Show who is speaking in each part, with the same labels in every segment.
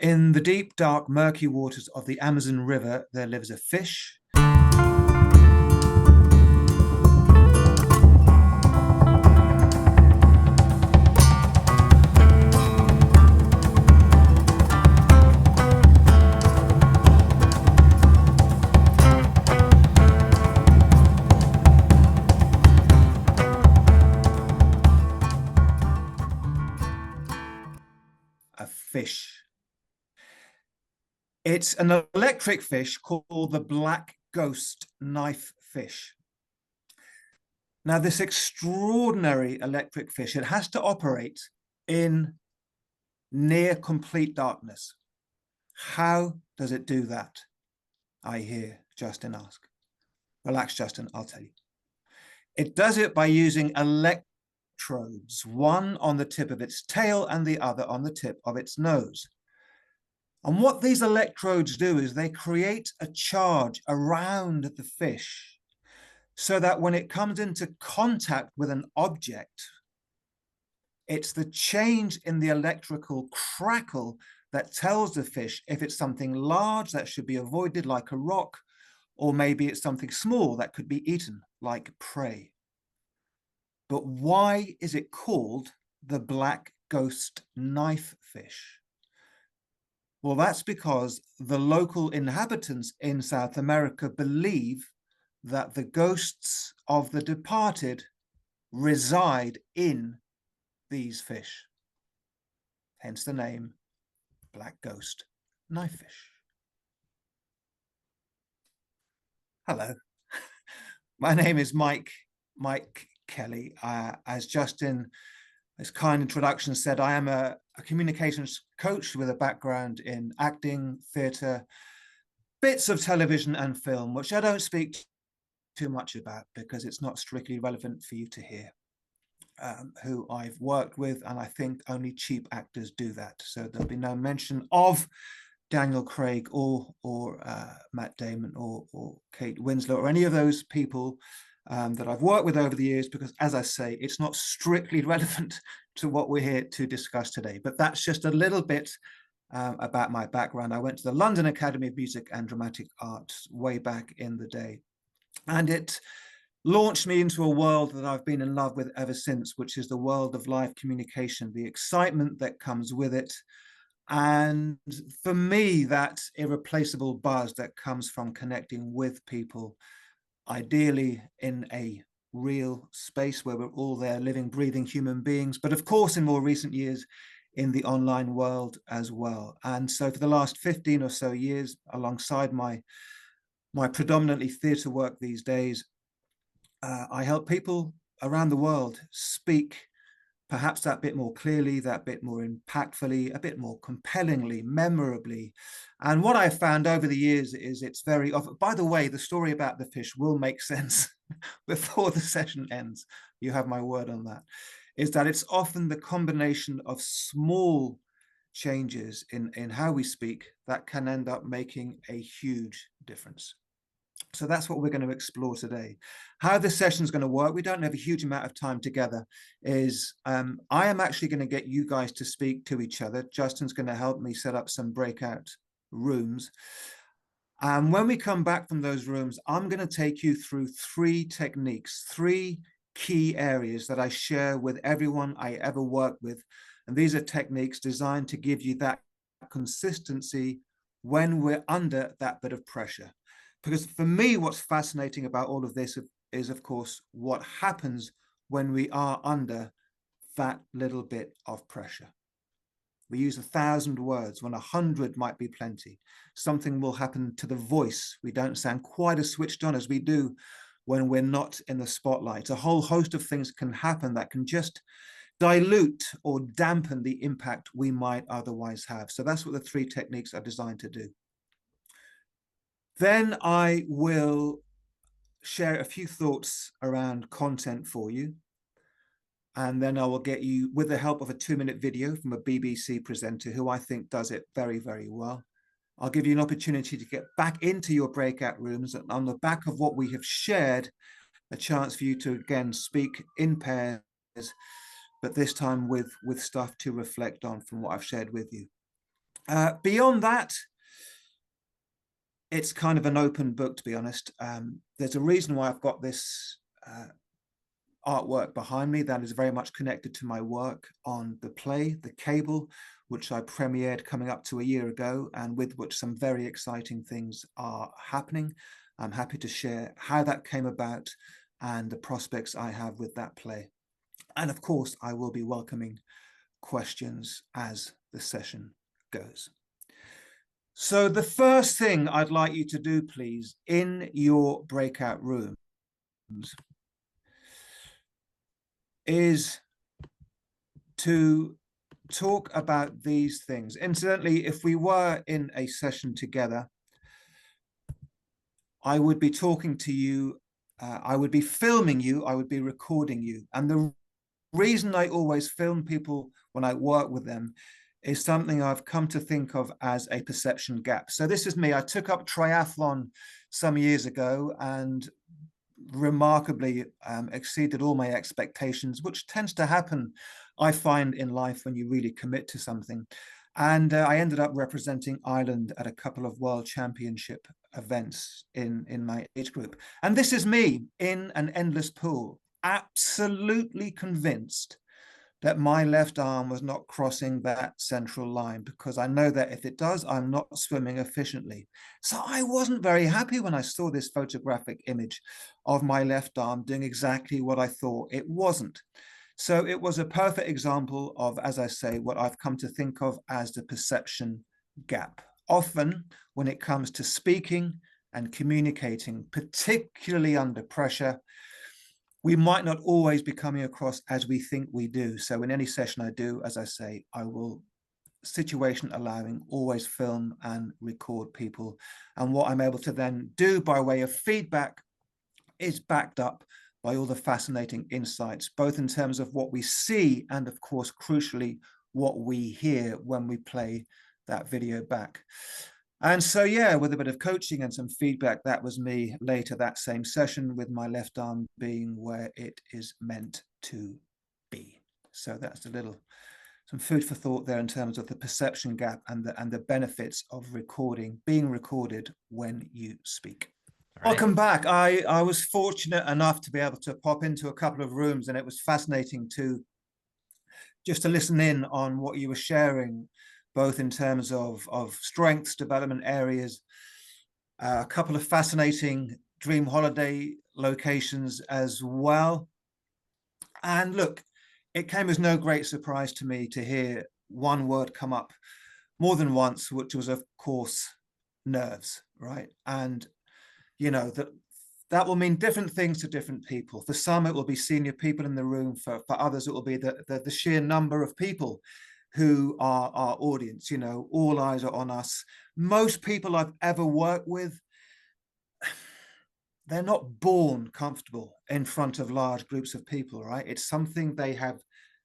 Speaker 1: In the deep, dark, murky waters of the Amazon River, there lives a fish. A fish. It's an electric fish called the black ghost knife fish. Now, this extraordinary electric fish, it has to operate in near complete darkness. How does it do that? I hear Justin ask. Relax, Justin, I'll tell you. It does it by using electrodes, one on the tip of its tail and the other on the tip of its nose. And what these electrodes do is they create a charge around the fish so that when it comes into contact with an object, it's the change in the electrical crackle that tells the fish if it's something large that should be avoided, like a rock, or maybe it's something small that could be eaten, like prey. But why is it called the black ghost knife fish? Well, that's because the local inhabitants in South America believe that the ghosts of the departed reside in these fish. Hence the name black ghost knife fish. Hello, my name is Mike Kelly. As Justin, his kind introduction said, I am a communications coach with a background in acting, theatre, bits of television and film, which I don't speak too much about because it's not strictly relevant for you to hear. Who I've worked with, and I think only cheap actors do that. So there'll be no mention of Daniel Craig or Matt Damon or Kate Winslet or any of those people that I've worked with over the years, because, as I say, it's not strictly relevant to what we're here to discuss today. But that's just a little bit about my background. I went to the London Academy of Music and Dramatic Arts way back in the day, and it launched me into a world that I've been in love with ever since, which is the world of live communication, the excitement that comes with it. And for me, that irreplaceable buzz that comes from connecting with people, ideally in a real space where we're all there, living, breathing human beings, but of course, in more recent years, in the online world as well. And so for the last 15 or so years, alongside my predominantly theatre work these days, I help people around the world speak perhaps that bit more clearly, that bit more impactfully, a bit more compellingly, memorably. And what I've found over the years is it's very often, by the way, the story about the fish will make sense before the session ends. You have my word on that. Is that it's often the combination of small changes in how we speak that can end up making a huge difference. So that's what we're going to explore today. How this session is going to work, we don't have a huge amount of time together, is I am actually going to get you guys to speak to each other. Justin's going to help me set up some breakout rooms. And when we come back from those rooms, I'm going to take you through three techniques, three key areas that I share with everyone I ever work with. And these are techniques designed to give you that consistency when we're under that bit of pressure. Because for me, what's fascinating about all of this is, of course, what happens when we are under that little bit of pressure. We use 1,000 words when 100 might be plenty. Something will happen to the voice. We don't sound quite as switched on as we do when we're not in the spotlight. A whole host of things can happen that can just dilute or dampen the impact we might otherwise have. So that's what the three techniques are designed to do. Then I will share a few thoughts around content for you. And then I will get you, with the help of a 2-minute video from a BBC presenter who I think does it very, very well. I'll give you an opportunity to get back into your breakout rooms, and on the back of what we have shared, a chance for you to again speak in pairs, but this time with stuff to reflect on from what I've shared with you. Beyond that, it's kind of an open book, to be honest. There's a reason why I've got this artwork behind me that is very much connected to my work on the play, The Cable, which I premiered coming up to a year ago, and with which some very exciting things are happening. I'm happy to share how that came about and the prospects I have with that play. And of course, I will be welcoming questions as the session goes. So the first thing I'd like you to do, please, in your breakout rooms is to talk about these things. Incidentally, if we were in a session together, I would be talking to you, I would be filming you, I would be recording you. And the reason I always film people when I work with them is something I've come to think of as a perception gap. So this is me. I took up triathlon some years ago and remarkably exceeded all my expectations, which tends to happen, I find, in life when you really commit to something. And I ended up representing Ireland at a couple of world championship events in my age group. And this is me in an endless pool, absolutely convinced that my left arm was not crossing that central line, because I know that if it does, I'm not swimming efficiently. So I wasn't very happy when I saw this photographic image of my left arm doing exactly what I thought it wasn't. So it was a perfect example of, as I say, what I've come to think of as the perception gap. Often when it comes to speaking and communicating, particularly under pressure, we might not always be coming across as we think we do. So in any session I do, as I say, I will, situation allowing, always film and record people. And what I'm able to then do by way of feedback is backed up by all the fascinating insights, both in terms of what we see and, of course, crucially, what we hear when we play that video back. And so, yeah, with a bit of coaching and some feedback, that was me later that same session, with my left arm being where it is meant to be. So that's a little, some food for thought there in terms of the perception gap and the benefits of recording, being recorded when you speak. Right. Welcome back. I was fortunate enough to be able to pop into a couple of rooms, and it was fascinating to just to listen in on what you were sharing, both in terms of strengths, development areas, a couple of fascinating dream holiday locations as well. And look, it came as no great surprise to me to hear one word come up more than once, which was, of course, nerves, right? And, you know, that will mean different things to different people. For some, it will be senior people in the room. For others, it will be the sheer number of people who are our audience. You know, all eyes are on us. Most people I've ever worked with, they're not born comfortable in front of large groups of people, right? It's something they have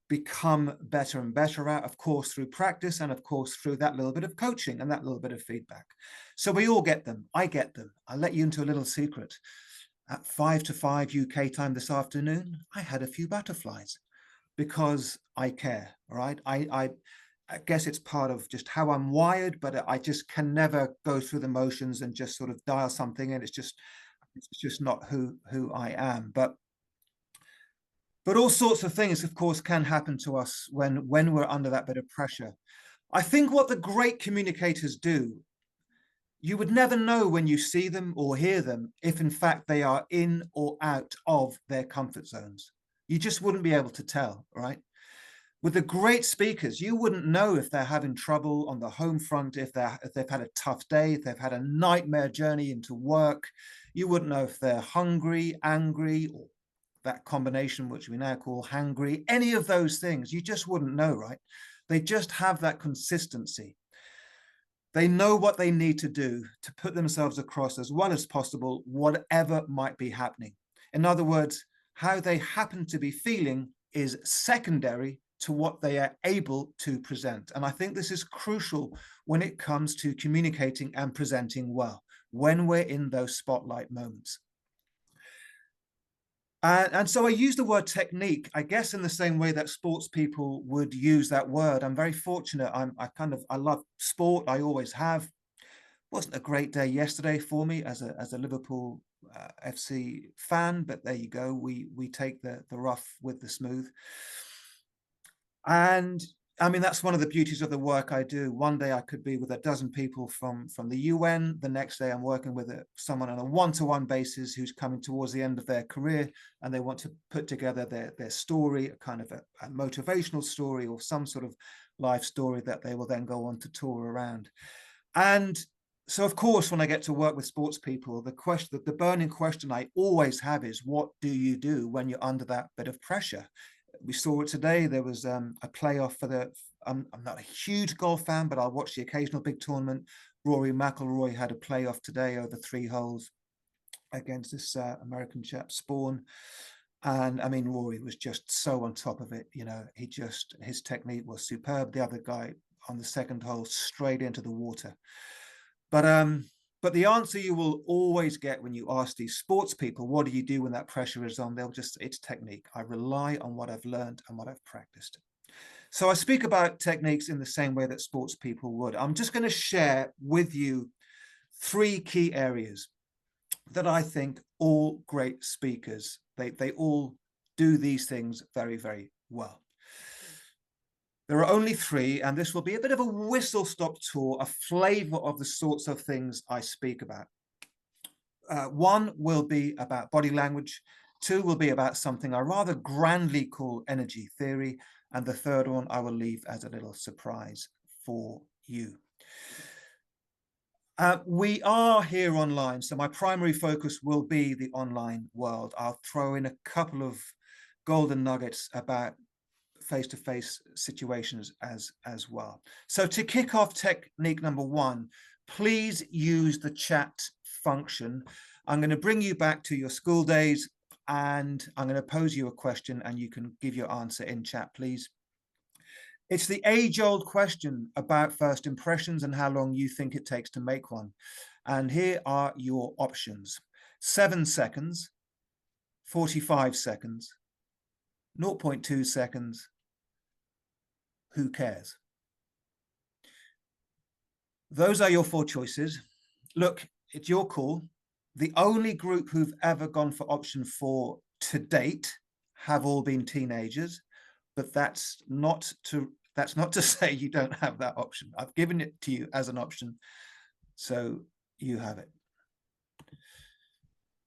Speaker 1: become better and better at, of course, through practice, and of course, through that little bit of coaching and that little bit of feedback. So we all get them. I get them. I'll let you into a little secret. At 5 to 5 UK time this afternoon, I had a few butterflies, because I care, right? I guess it's part of just how I'm wired, but I just can never go through the motions and just sort of dial something in. It's just not who I am. But all sorts of things, of course, can happen to us when we're under that bit of pressure. I think what the great communicators do, you would never know when you see them or hear them if in fact they are in or out of their comfort zones. You just wouldn't be able to tell, right? With the great speakers, you wouldn't know if they're having trouble on the home front, if they've had a tough day, if they've had a nightmare journey into work. You wouldn't know if they're hungry, angry, or that combination which we now call hangry. Any of those things, you just wouldn't know, right? They just have that consistency. They know what they need to do to put themselves across as well as possible, whatever might be happening. In other words, how they happen to be feeling is secondary to what they are able to present. And I think this is crucial when it comes to communicating and presenting well, when we're in those spotlight moments. And so I use the word technique, I guess, in the same way that sports people would use that word. I'm very fortunate. I love sport. I always have. Wasn't a great day yesterday for me as a Liverpool FC fan, but there you go. We take the rough with the smooth. And I mean, that's one of the beauties of the work I do. One day I could be with a dozen people from the UN. The next day I'm working with someone on a one-to-one basis who's coming towards the end of their career, and they want to put together their story, a kind of a motivational story or some sort of life story that they will then go on to tour around. And so, of course, when I get to work with sports people, the burning question I always have is, what do you do when you're under that bit of pressure? We saw it today. There was a playoff for I'm not a huge golf fan, but I'll watch the occasional big tournament. Rory McIlroy had a playoff today over 3 holes against this American chap, Spawn. And I mean, Rory was just so on top of it. You know, his technique was superb. The other guy on the second hole straight into the water. But the answer you will always get when you ask these sports people, what do you do when that pressure is on? It's technique. I rely on what I've learned and what I've practiced. So I speak about techniques in the same way that sports people would. I'm just going to share with you 3 key areas that I think all great speakers, they all do these things very, very well. There are only 3, and this will be a bit of a whistle-stop tour, a flavor of the sorts of things I speak about. 1 will be about body language, 2 will be about something I rather grandly call energy theory, and the 3rd one I will leave as a little surprise for you. We are here online, so my primary focus will be the online world. I'll throw in a couple of golden nuggets about face-to-face situations as well. So to kick off technique number 1, please use the chat function. I'm going to bring you back to your school days, and I'm going to pose you a question and you can give your answer in chat, please. It's the age-old question about first impressions and how long you think it takes to make one. And here are your options: 7 seconds, 45 seconds, 0.2 seconds, who cares? Those are your 4 choices. Look, it's your call. The only group who've ever gone for option 4 to date have all been teenagers, but that's not to say you don't have that option. I've given it to you as an option, so you have it.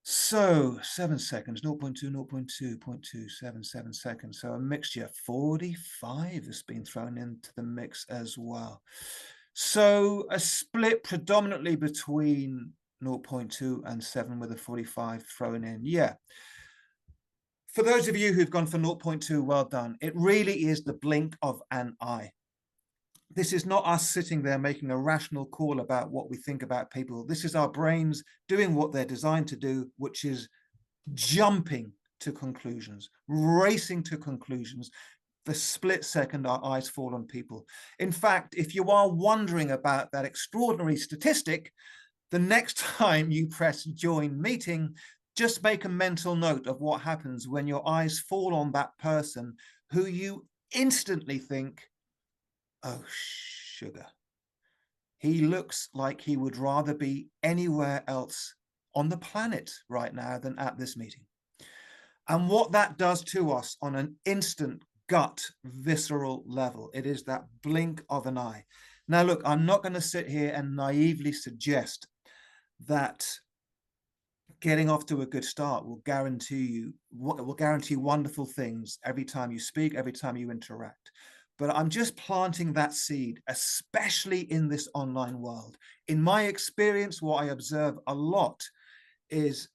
Speaker 1: So 7 seconds, 0.2, 0.2, 0.2, 7 seconds. So a mixture. 45 has been thrown into the mix as well. So a split predominantly between 0.2 and 7 with a 45 thrown in. Yeah. For those of you who've gone for 0.2, well done. It really is the blink of an eye. This is not us sitting there making a rational call about what we think about people. This is our brains doing what they're designed to do, which is jumping to conclusions, racing to conclusions. The split second our eyes fall on people. In fact, if you are wondering about that extraordinary statistic, the next time you press join meeting, just make a mental note of what happens when your eyes fall on that person who you instantly think, oh, sugar. He looks like he would rather be anywhere else on the planet right now than at this meeting. And what that does to us on an instant gut, visceral level, it is that blink of an eye. Now, look, I'm not going to sit here and naively suggest that getting off to a good start will guarantee wonderful things every time you speak, every time you interact. But I'm just planting that seed, especially in this online world. In my experience, what I observe a lot is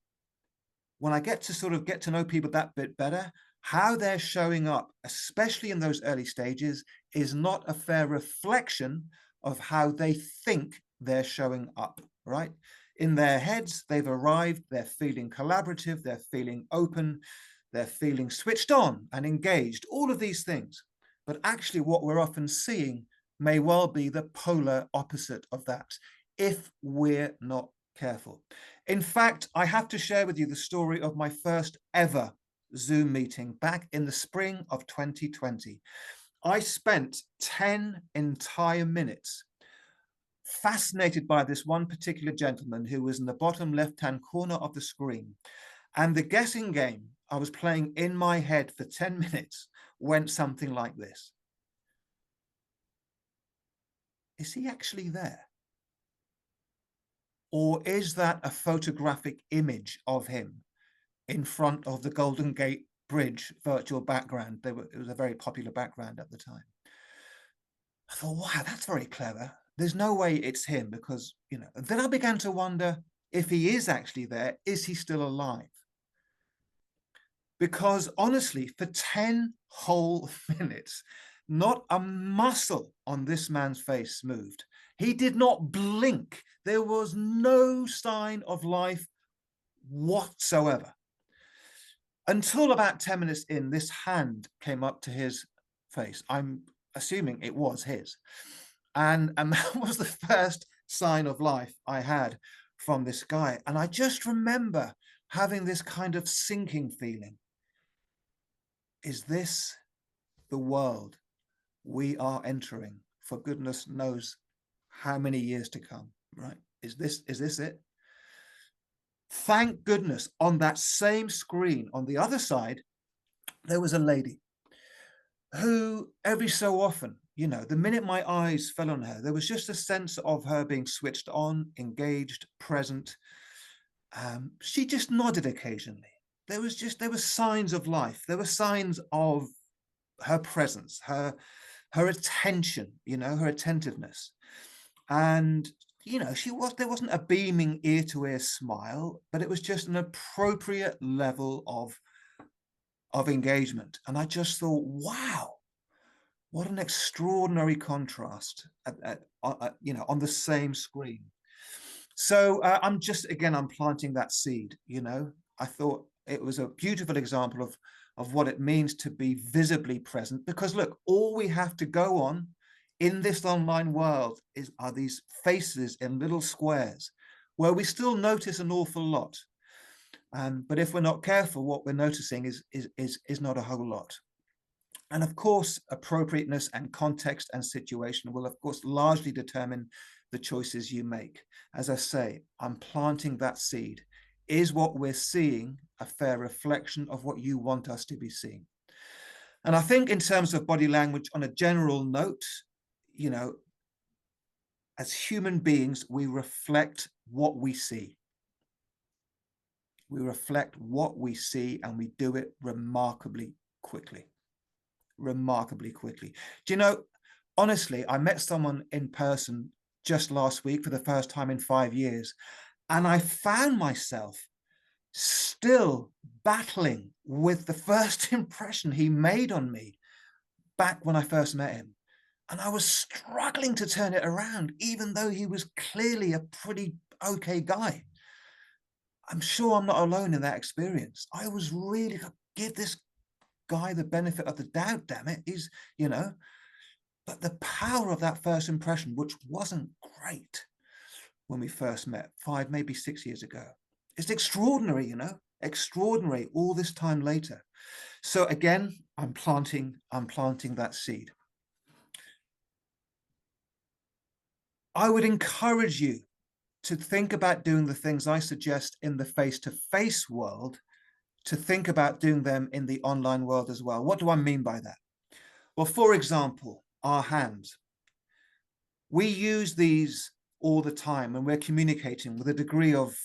Speaker 1: when I get to know people that bit better, how they're showing up, especially in those early stages, is not a fair reflection of how they think they're showing up, right? In their heads, they've arrived, they're feeling collaborative, they're feeling open, they're feeling switched on and engaged, all of these things. But actually what we're often seeing may well be the polar opposite of that, if we're not careful. In fact, I have to share with you the story of my first ever Zoom meeting back in the spring of 2020. I spent 10 entire minutes fascinated by this one particular gentleman who was in the bottom left-hand corner of the screen. And the guessing game I was playing in my head for 10 minutes went something like this. Is he actually there? Or is that a photographic image of him in front of the Golden Gate Bridge virtual background? It was a very popular background at the time. I thought, wow, that's very clever. There's no way it's him because, then I began to wonder if he is actually there, is he still alive? Because honestly, for 10 whole minutes, not a muscle on this man's face moved. He did not blink. There was no sign of life whatsoever. Until about 10 minutes in, this hand came up to his face. I'm assuming it was his. And that was the first sign of life I had from this guy. And I just remember having this kind of sinking feeling. Is this the world we are entering for goodness knows how many years to come, right? Is this it? Thank goodness on that same screen on the other side, there was a lady who every so often, the minute my eyes fell on her, there was just a sense of her being switched on, engaged, present. She just nodded occasionally. There were signs of life. There were signs of her presence, her attention, her attentiveness. And, there wasn't a beaming ear to ear smile, but it was just an appropriate level of engagement. And I just thought, wow, what an extraordinary contrast on the same screen. So I'm planting that seed. I thought it was a beautiful example of what it means to be visibly present, because look, all we have to go on in this online world are these faces in little squares where we still notice an awful lot. But if we're not careful, what we're noticing is not a whole lot. And of course, appropriateness and context and situation will, of course, largely determine the choices you make. As I say, I'm planting that seed. Is what we're seeing a fair reflection of what you want us to be seeing? And I think in terms of body language, on a general note, as human beings, we reflect what we see. We reflect what we see, and we do it remarkably quickly. Remarkably quickly. Do you know, honestly, I met someone in person just last week for the first time in 5 years, and I found myself still battling with the first impression he made on me back when I first met him. And I was struggling to turn it around, even though he was clearly a pretty okay guy. I'm sure I'm not alone in that experience. I was really, give this guy the benefit of the doubt, damn it. He's, but the power of that first impression, which wasn't great when we first met 5, maybe 6 years ago, it's extraordinary, extraordinary all this time later. So again, I'm planting that seed. I would encourage you to think about doing the things I suggest in the face-to-face world, to think about doing them in the online world as well. What do I mean by that? Well, for example, our hands. We use these all the time when we're communicating with a degree of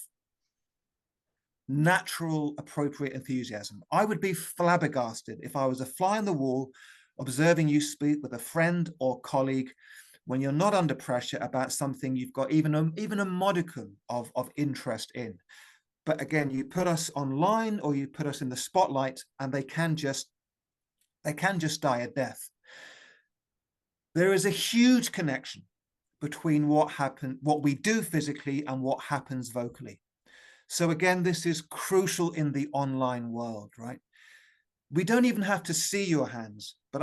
Speaker 1: natural, appropriate enthusiasm. I would be flabbergasted if I was a fly on the wall observing you speak with a friend or colleague when you're not under pressure about something you've got even a modicum of interest in. But again, you put us online or you put us in the spotlight, and they can just die a death. There is a huge connection between what we do physically and what happens vocally. So again, this is crucial in the online world, right? We don't even have to see your hands, but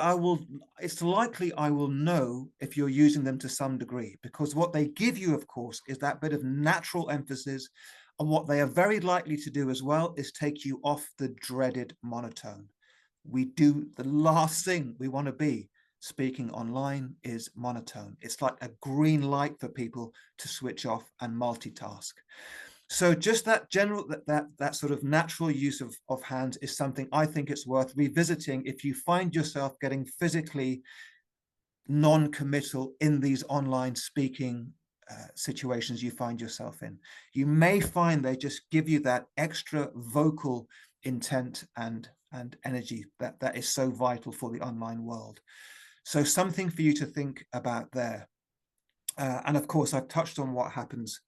Speaker 1: it's likely I will know if you're using them to some degree, because what they give you, of course, is that bit of natural emphasis. And what they are very likely to do as well is take you off the dreaded monotone. We do, the last thing we want to be speaking online is monotone. It's like a green light for people to switch off and multitask. So just that general, that sort of natural use of hands is something I think it's worth revisiting if you find yourself getting physically non-committal in these online speaking situations you find yourself in. You may find they just give you that extra vocal intent and energy that is so vital for the online world. So something for you to think about there. And of course, I've touched on what happens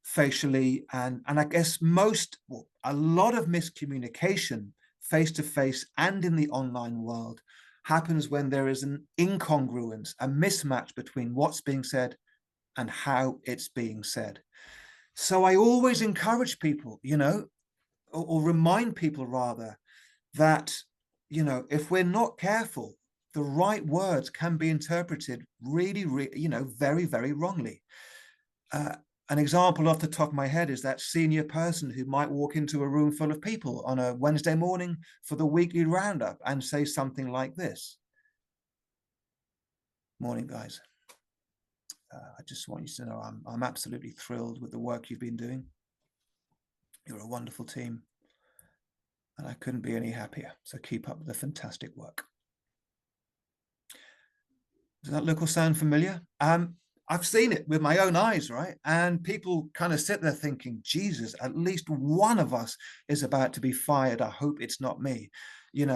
Speaker 1: facially, and I guess a lot of miscommunication face-to-face and in the online world happens when there is an incongruence, a mismatch between what's being said and how it's being said. So I always encourage people, or remind people rather, that, if we're not careful, the right words can be interpreted really, very, very wrongly. An example off the top of my head is that senior person who might walk into a room full of people on a Wednesday morning for the weekly roundup and say something like this. Morning, guys. I just want you to know I'm absolutely thrilled with the work you've been doing. You're a wonderful team, and I couldn't be any happier. So keep up the fantastic work. Does that look or sound familiar? I've seen it with my own eyes, right? And people kind of sit there thinking, Jesus, at least one of us is about to be fired. I hope it's not me.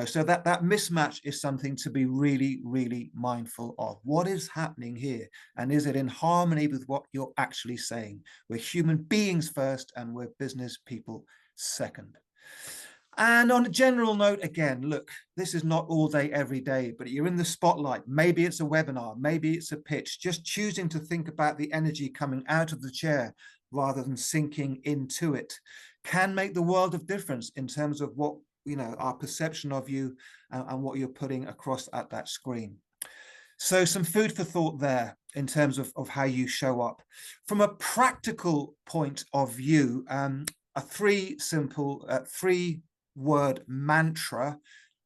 Speaker 1: So that mismatch is something to be really, really mindful of. What is happening here? And is it in harmony with what you're actually saying? We're human beings first, and we're business people second. And on a general note, again, look, this is not all day, every day, but you're in the spotlight. Maybe it's a webinar, maybe it's a pitch. Just choosing to think about the energy coming out of the chair rather than sinking into it can make the world of difference in terms of what, our perception of you and what you're putting across at that screen. So some food for thought there in terms of how you show up. From a practical point of view, a three word mantra.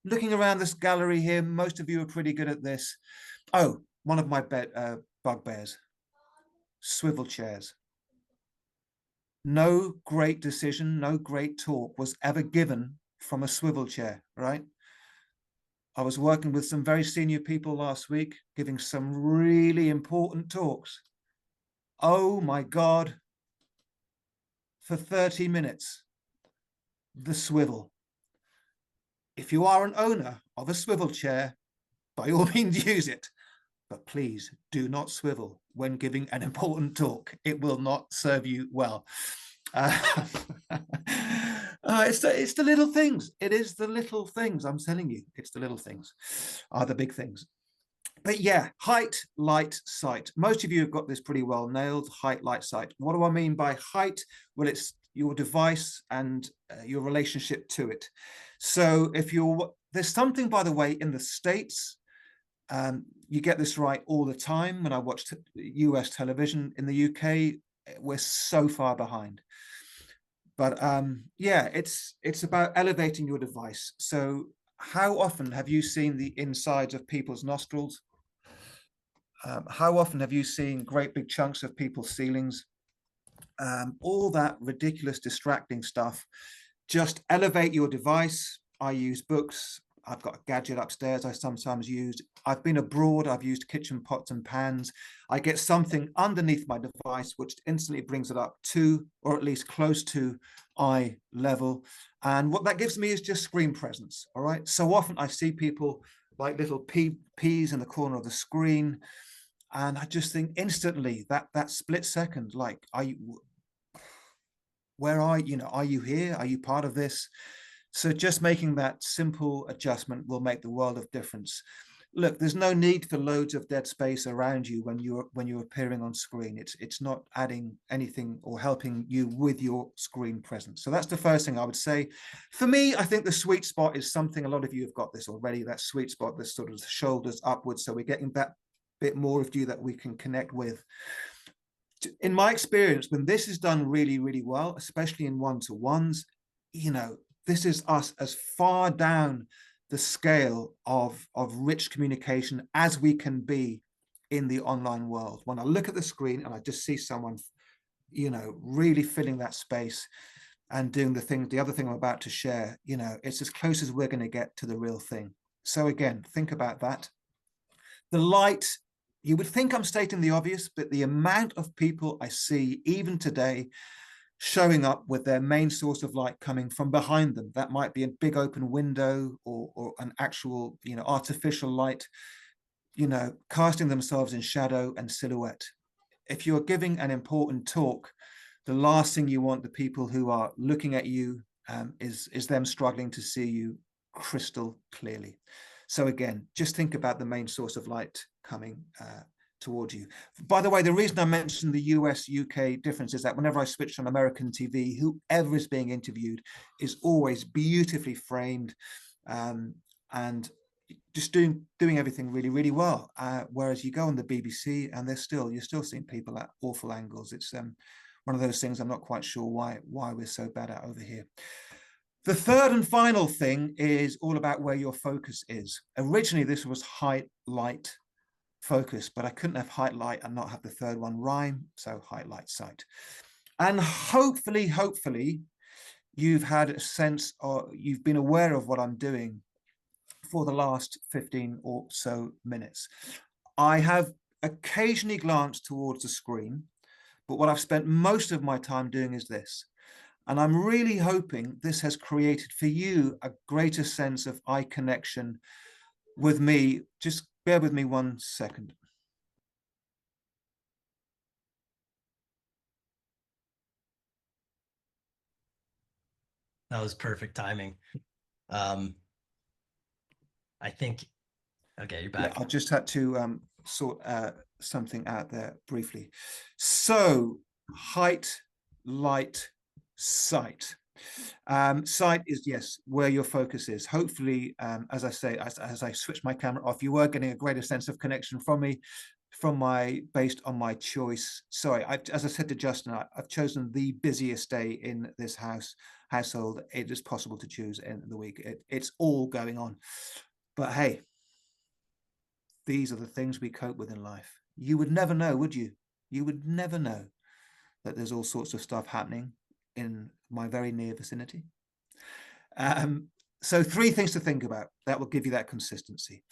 Speaker 1: Looking around this gallery here, most of you are pretty good at this. Oh, one of my bugbears, swivel chairs. No great decision, no great talk was ever given from a swivel chair, right? I was working with some very senior people last week, giving some really important talks. Oh my God, for 30 minutes, the swivel. If you are an owner of a swivel chair, by all means use it, but please do not swivel when giving an important talk. It will not serve you well. It's the little things. It is the little things. I'm telling you, it's the little things are the big things. But yeah, height, light, sight. Most of you have got this pretty well nailed. Height, light, sight. What do I mean by height? Well, it's your device and your relationship to it. So there's something, by the way, in the States, you get this right all the time. When I watch US television in the UK, we're so far behind. But yeah, it's about elevating your device. So how often have you seen the insides of people's nostrils? How often have you seen great big chunks of people's ceilings? All that ridiculous, distracting stuff. Just elevate your device. I use books. I've got a gadget upstairs I sometimes use. I've been abroad. I've used kitchen pots and pans. I get something underneath my device, which instantly brings it up to, or at least close to, eye level. And what that gives me is just screen presence. All right. So often I see people like little peas in the corner of the screen. And I just think instantly that split second, like, where are you here? Are you part of this? So just making that simple adjustment will make the world of difference. Look, there's no need for loads of dead space around you when you're appearing on screen. It's not adding anything or helping you with your screen presence. So that's the first thing I would say. For me, I think the sweet spot is something, a lot of you have got this already, that sweet spot, this sort of shoulders upwards. So we're getting that bit more of you that we can connect with. In my experience, when this is done really, really well, especially in one-to-ones, this is us as far down the scale of rich communication as we can be in the online world. When I look at the screen and I just see someone, really filling that space and doing the other thing I'm about to share, it's as close as we're going to get to the real thing. So again, think about that. The light, you would think I'm stating the obvious, but the amount of people I see even today showing up with their main source of light coming from behind them, that might be a big open window or an actual, artificial light, casting themselves in shadow and silhouette. If you're giving an important talk, the last thing you want the people who are looking at you is them struggling to see you crystal clearly. So again, just think about the main source of light coming towards you. By the way, the reason I mentioned the US-UK difference is that whenever I switch on American TV, whoever is being interviewed is always beautifully framed and just doing everything really, really well. Whereas you go on the BBC and you're still seeing people at awful angles. It's one of those things I'm not quite sure why we're so bad at over here. The third and final thing is all about where your focus is. Originally, this was height, light, focus, but I couldn't have height, light and not have the third one rhyme. So height, light, sight. And hopefully, you've had a sense or you've been aware of what I'm doing for the last 15 or so minutes. I have occasionally glanced towards the screen, but what I've spent most of my time doing is this. And I'm really hoping this has created for you a greater sense of eye connection with me. Just bear with me 1 second.
Speaker 2: That was perfect timing. I think, okay, you're back.
Speaker 1: Yeah, I just had to sort something out there briefly. So height, light, sight. Sight is, yes, where your focus is. Hopefully, as I say, as I switch my camera off, you were getting a greater sense of connection from me, based on my choice. Sorry, as I said to Justin, I've chosen the busiest day in this household it is possible to choose in the week. It's all going on. But hey, these are the things we cope with in life. You would never know, would you? You would never know that there's all sorts of stuff happening in my very near vicinity. So 3 things to think about that will give you that consistency.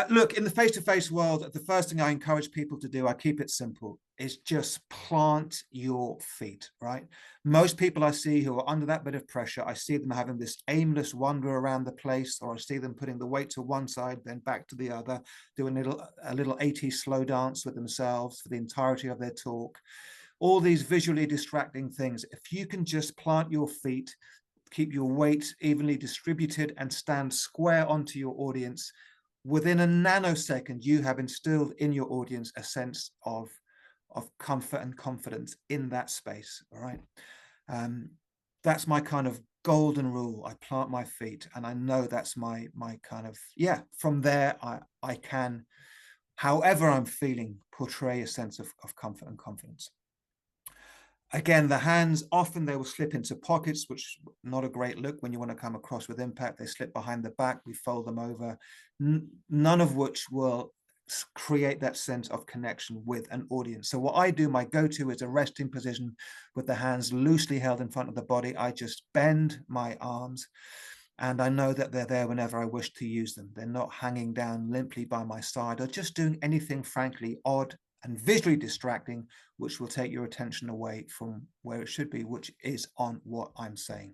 Speaker 1: Look, in the face-to-face world, the first thing I encourage people to do, I keep it simple, is just plant your feet, right? Most people I see who are under that bit of pressure, I see them having this aimless wander around the place, or I see them putting the weight to one side, then back to the other, doing a little 80s slow dance with themselves for the entirety of their talk. All these visually distracting things. If you can just plant your feet, keep your weight evenly distributed and stand square onto your audience, within a nanosecond, you have instilled in your audience a sense of comfort and confidence in that space, all right? That's my kind of golden rule. I plant my feet, and I know that's my kind of, yeah, from there, I can, however I'm feeling, portray a sense of comfort and confidence. Again, the hands, often they will slip into pockets, which not a great look when you want to come across with impact. They slip behind the back, we fold them over, none of which will create that sense of connection with an audience. So what I do, my go-to is a resting position with the hands loosely held in front of the body. I just bend my arms and I know that they're there whenever I wish to use them. They're not hanging down limply by my side or just doing anything frankly odd and visually distracting, which will take your attention away from where it should be, which is on what I'm saying.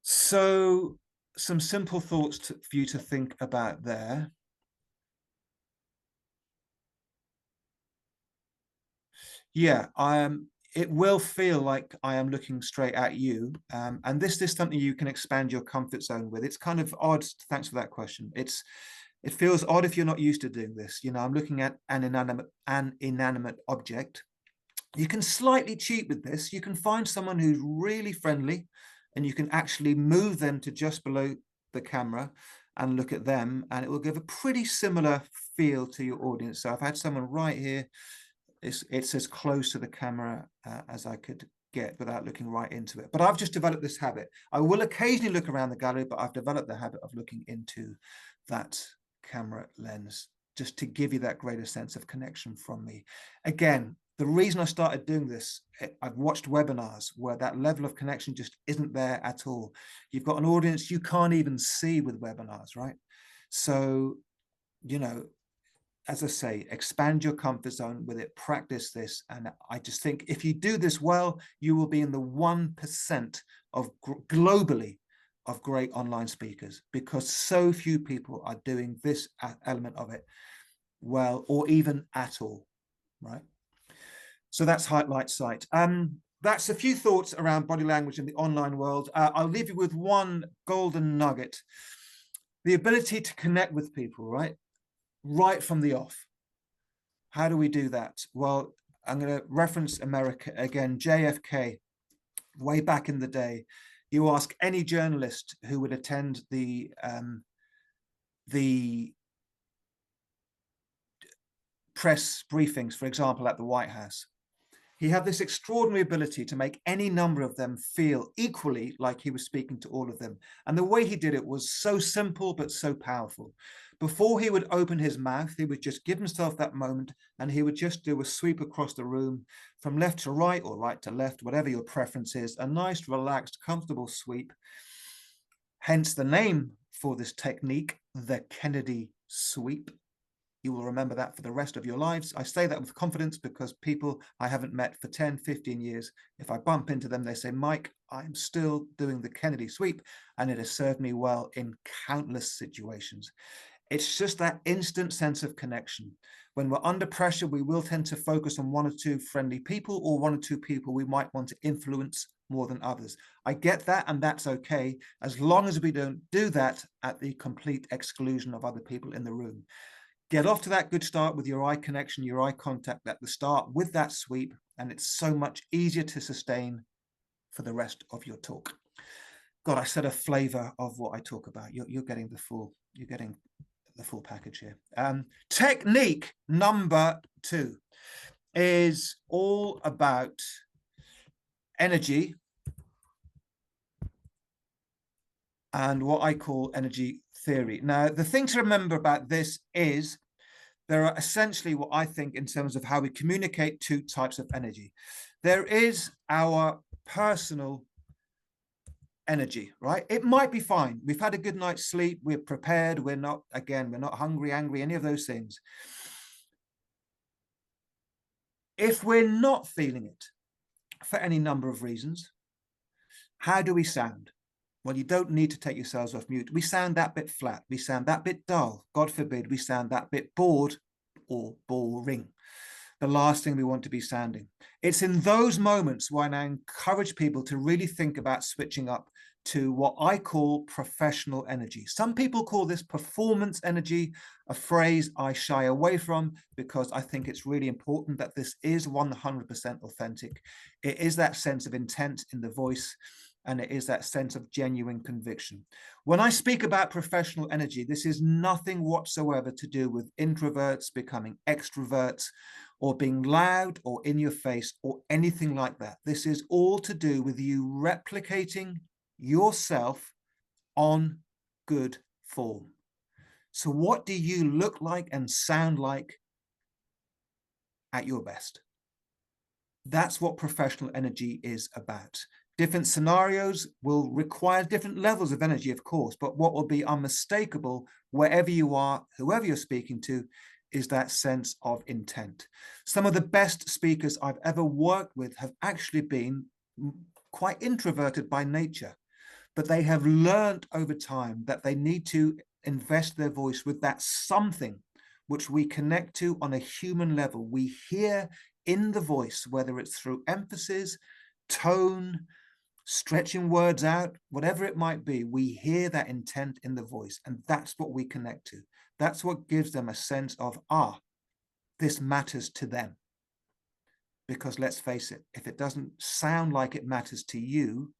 Speaker 1: So some simple thoughts for you to think about there. Yeah, it will feel like I am looking straight at you. And this is something you can expand your comfort zone with. It's kind of odd. Thanks for that question. It feels odd if you're not used to doing this. I'm looking at an inanimate object. You can slightly cheat with this. You can find someone who's really friendly and you can actually move them to just below the camera and look at them, and it will give a pretty similar feel to your audience. So I've had someone right here, It's as close to the camera as I could get without looking right into it. But I've just developed this habit. I will occasionally look around the gallery, but I've developed the habit of looking into that camera lens just to give you that greater sense of connection from me. Again, the reason I started doing this, I've watched webinars where that level of connection just isn't there at all. You've got an audience you can't even see with webinars, right? So, you know, as I say, expand your comfort zone with it, practice this. And I just think if you do this well, you will be in the 1% of globally of great online speakers, because so few people are doing this element of it well, or even at all, right? So that's highlight sight. That's a few thoughts around body language in the online world. I'll leave you with one golden nugget: the ability to connect with people, right from the off. How do we do that? Well, I'm going to reference America again, JFK, way back in the day. You ask any journalist who would attend the press briefings, for example, at the White House. He had this extraordinary ability to make any number of them feel equally like he was speaking to all of them. And the way he did it was so simple, but so powerful. Before he would open his mouth, he would just give himself that moment, and he would just do a sweep across the room from left to right or right to left, whatever your preference is, a nice, relaxed, comfortable sweep. Hence the name for this technique, the Kennedy sweep. You will remember that for the rest of your lives. I say that with confidence because people I haven't met for 10, 15 years, if I bump into them, they say, Mike, I'm still doing the Kennedy sweep, and it has served me well in countless situations. It's just that instant sense of connection. When we're under pressure, we will tend to focus on one or two friendly people, or one or two people we might want to influence more than others. I get that, and that's okay, as long as we don't do that at the complete exclusion of other people in the room. Get off to that good start with your eye connection, your eye contact at the start with that sweep, and it's so much easier to sustain for the rest of your talk. God, I said a flavor of what I talk about. You're getting the full package here. Technique number 2 is all about energy and what I call energy theory. Now, the thing to remember about this is there are essentially what I think in terms of how we communicate 2 types of energy. There is our personal energy, right? It might be fine. We've had a good night's sleep. We're prepared. We're not hungry, angry, any of those things. If we're not feeling it for any number of reasons, how do we sound? Well, you don't need to take yourselves off mute. We sound that bit flat. We sound that bit dull. God forbid we sound that bit bored or boring. The last thing we want to be sounding. It's in those moments when I encourage people to really think about switching up to what I call professional energy. Some people call this performance energy, a phrase I shy away from because I think it's really important that this is 100% authentic. It is that sense of intent in the voice, and it is that sense of genuine conviction. When I speak about professional energy, this is nothing whatsoever to do with introverts becoming extroverts or being loud or in your face or anything like that. This is all to do with you replicating yourself on good form. So what do you look like and sound like at your best? That's what professional energy is about. Different scenarios will require different levels of energy, of course, but what will be unmistakable wherever you are, whoever you're speaking to, is that sense of intent. Some of the best speakers I've ever worked with have actually been quite introverted by nature, but they have learned over time that they need to invest their voice with that something which we connect to on a human level. We hear in the voice, whether it's through emphasis, tone, stretching words out, whatever it might be, we hear that intent in the voice, and that's what we connect to. That's what gives them a sense of, this matters to them. Because let's face it, if it doesn't sound like it matters to you,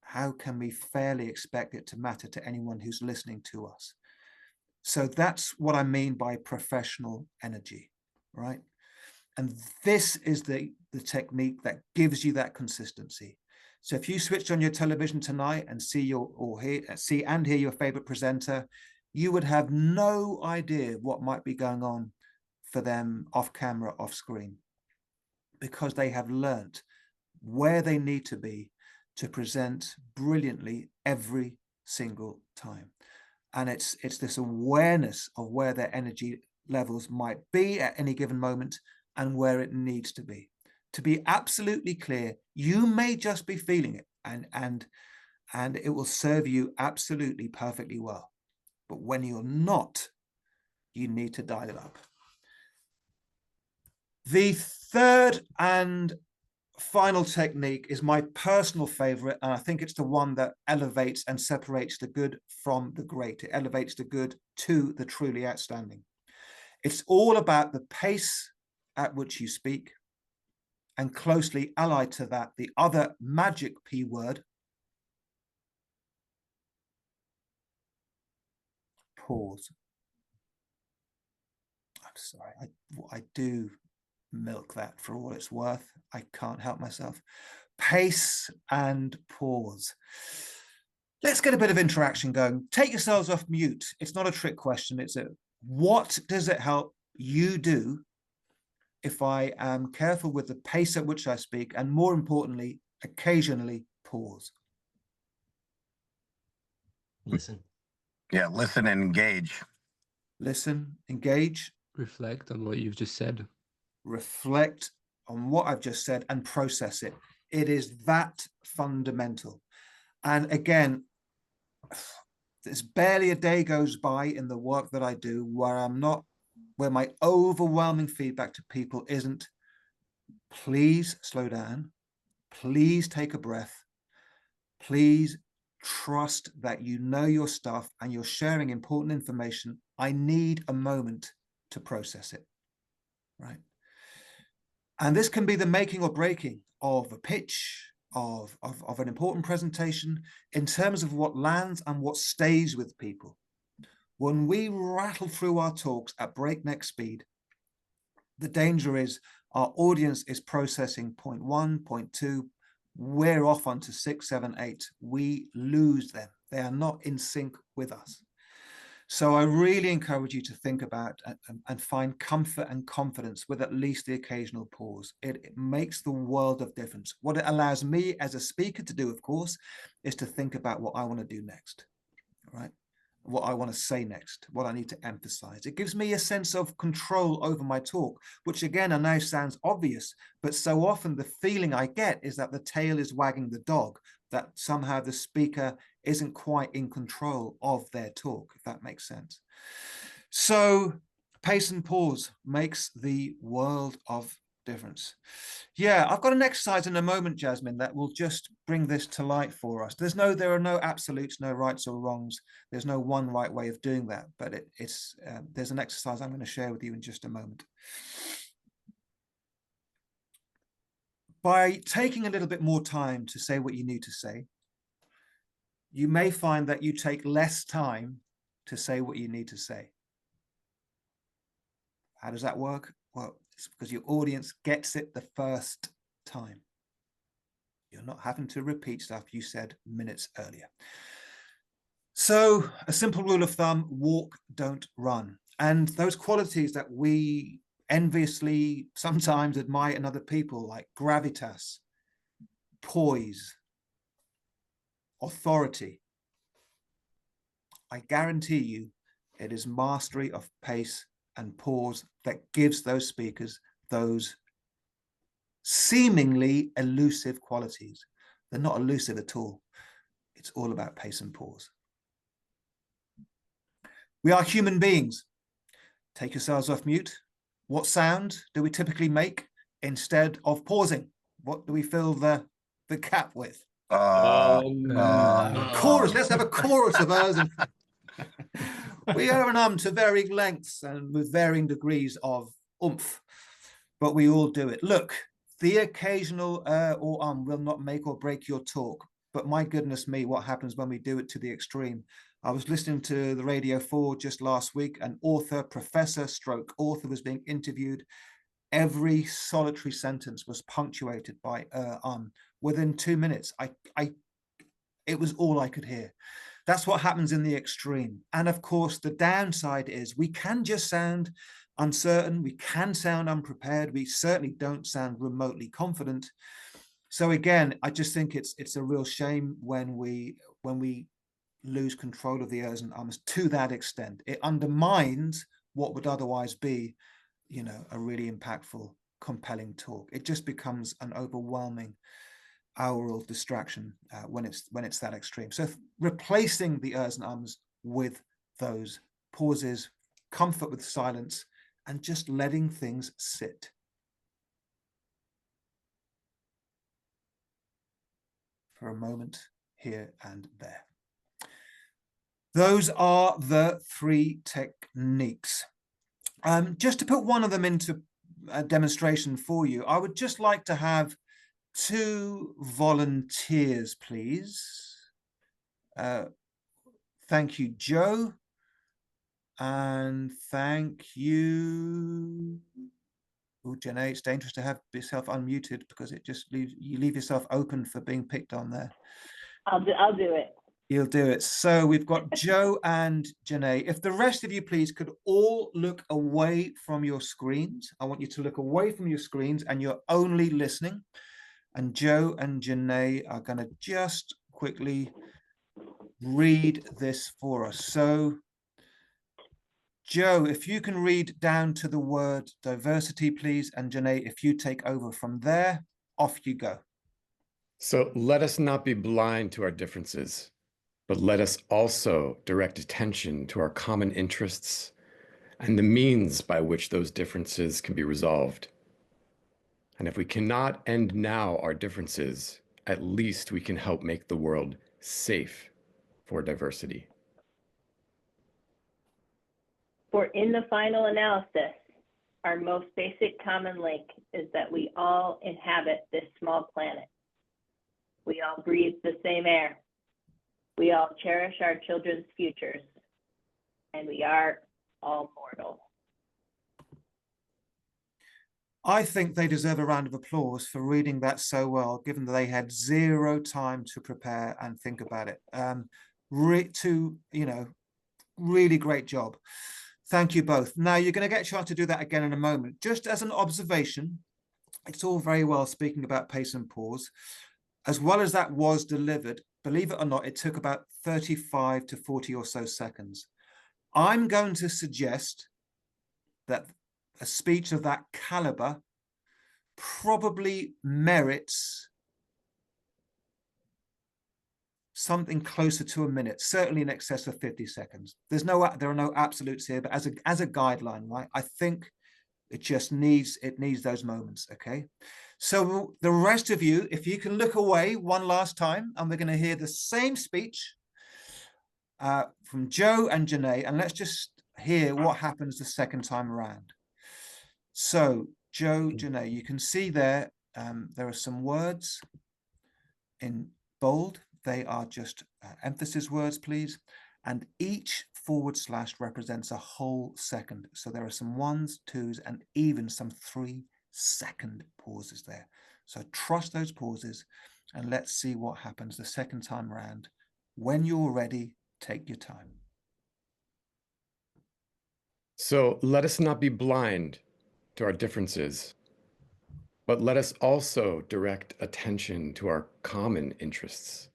Speaker 1: how can we fairly expect it to matter to anyone who's listening to us? So that's what I mean by professional energy, right? And this is the technique that gives you that consistency. So if you switched on your television tonight and see and hear your favorite presenter, you would have no idea what might be going on for them off camera, off screen, because they have learnt where they need to be to present brilliantly every single time. And it's this awareness of where their energy levels might be at any given moment and where it needs to be. To be absolutely clear, you may just be feeling it and it will serve you absolutely perfectly well. But when you're not, you need to dial it up. The third and final technique is my personal favorite, and I think it's the one that elevates and separates the good from the great. It elevates the good to the truly outstanding. It's all about the pace at which you speak, and closely allied to that, the other magic P word, pause. I'm sorry, I do milk that for all it's worth. I can't help myself. Pace and pause. Let's get a bit of interaction going. Take yourselves off mute. It's not a trick question. It's a, what does it help you do if I am careful with the pace at which I speak, and more importantly, occasionally pause?
Speaker 2: Listen.
Speaker 3: Yeah, listen and engage.
Speaker 1: Listen, engage.
Speaker 4: Reflect on what you've just said.
Speaker 1: Reflect on what I've just said and process it. It is that fundamental. And again, there's barely a day goes by in the work that I do where my overwhelming feedback to people isn't, please slow down, please take a breath, please trust that you know your stuff and you're sharing important information. I need a moment to process it, right? And this can be the making or breaking of a pitch, of an important presentation, in terms of what lands and what stays with people. When we rattle through our talks at breakneck speed, the danger is our audience is processing point 1, point 2, we're off onto 6, 7, 8. We lose them. They are not in sync with us. So I really encourage you to think about and find comfort and confidence with at least the occasional pause. It makes the world of difference. What it allows me as a speaker to do, of course, is to think about what I want to do next, right? What I want to say next, what I need to emphasize. It gives me a sense of control over my talk, which again, I know sounds obvious, but so often the feeling I get is that the tail is wagging the dog, that somehow the speaker isn't quite in control of their talk, if that makes sense. So pace and pause makes the world of difference. Yeah, I've got an exercise in a moment, Jasmine, that will just bring this to light for us. There are no absolutes, no rights or wrongs. There's no one right way of doing that, but there's an exercise I'm going to share with you in just a moment. By taking a little bit more time to say what you need to say, you may find that you take less time to say what you need to say. How does that work? Well, it's because your audience gets it the first time. You're not having to repeat stuff you said minutes earlier. So a simple rule of thumb, walk, don't run. And those qualities that we enviously sometimes admire in other people, like gravitas, poise, authority, I guarantee you it is mastery of pace and pause that gives those speakers those seemingly elusive qualities. They're not elusive at all. It's all about pace and pause. We are human beings. Take yourselves off mute. What sound do we typically make instead of pausing? What do we fill the gap with? Chorus. Let's have a chorus of us. We are an to varying lengths and with varying degrees of oomph, but we all do it. Look, the occasional or will not make or break your talk, but my goodness me, what happens when we do it to the extreme? I was listening to the Radio 4 just last week. An author was being interviewed. every solitary sentence was punctuated by within 2 minutes. It was all I could hear. That's what happens in the extreme. And of course, the downside is we can just sound uncertain. We can sound unprepared. We certainly don't sound remotely confident. So again, I just think it's a real shame when we lose control of the ears and ums to that extent. It undermines what would otherwise be, you know, a really impactful, compelling talk. It just becomes an overwhelming aural distraction when it's that extreme. So replacing the ers and ums with those pauses, comfort with silence, and just letting things sit. For a moment here and there. Those are the 3 techniques. Just to put one of them into a demonstration for you, I would just like to have 2 volunteers, please. Thank you, Joe. And thank you. Oh, Janae, it's dangerous to have yourself unmuted because it just leaves you leave yourself open for being picked on there.
Speaker 5: I'll do it.
Speaker 1: You'll do it. So we've got Joe and Janae. If the rest of you, please, could all look away from your screens. I want you to look away from your screens and you're only listening. And Joe and Janae are going to just quickly read this for us. So, Joe, if you can read down to the word diversity, please. And Janae, if you take over from there, off you go.
Speaker 6: So let us not be blind to our differences, but let us also direct attention to our common interests and the means by which those differences can be resolved. And if we cannot end now our differences, at least we can help make the world safe for diversity.
Speaker 5: For in the final analysis, our most basic common link is that we all inhabit this small planet. We all breathe the same air. We all cherish our children's futures, and we are all mortal.
Speaker 1: I think they deserve a round of applause for reading that so well, given that they had 0 time to prepare and think about it. Really great job. Thank you both. Now you're going to get a chance to do that again in a moment. Just as an observation, it's all very well speaking about pace and pause. As well as that was delivered, believe it or not, it took about 35 to 40 or so seconds. I'm going to suggest that a speech of that caliber probably merits something closer to a minute, certainly in excess of 50 seconds. There are no absolutes here, but as a guideline, right? I think it just needs those moments, okay? So the rest of you, if you can look away one last time, and we're going to hear the same speech from Joe and Janae, and let's just hear what happens the second time around. So Joe, Janae, you can see there, there are some words in bold. They are just emphasis words, please. And each / represents a whole second. So there are some 1s, 2s, and even some 3-second pauses there. So trust those pauses and let's see what happens the second time around. When you're ready, take your time.
Speaker 6: So let us not be blind to our differences, but let us also direct attention to our common interests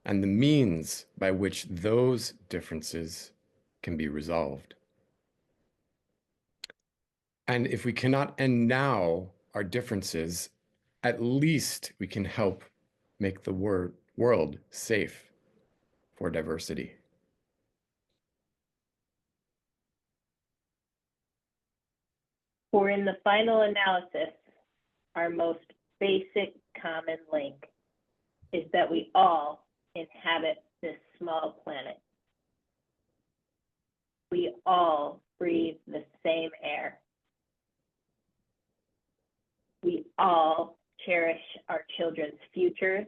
Speaker 6: and the means by which those differences can be resolved. And if we cannot end now our differences, at least we can help make the world safe for diversity.
Speaker 5: For in the final analysis, our most basic common link is that we all inhabit this small planet. We all breathe the same air. We all cherish our children's futures.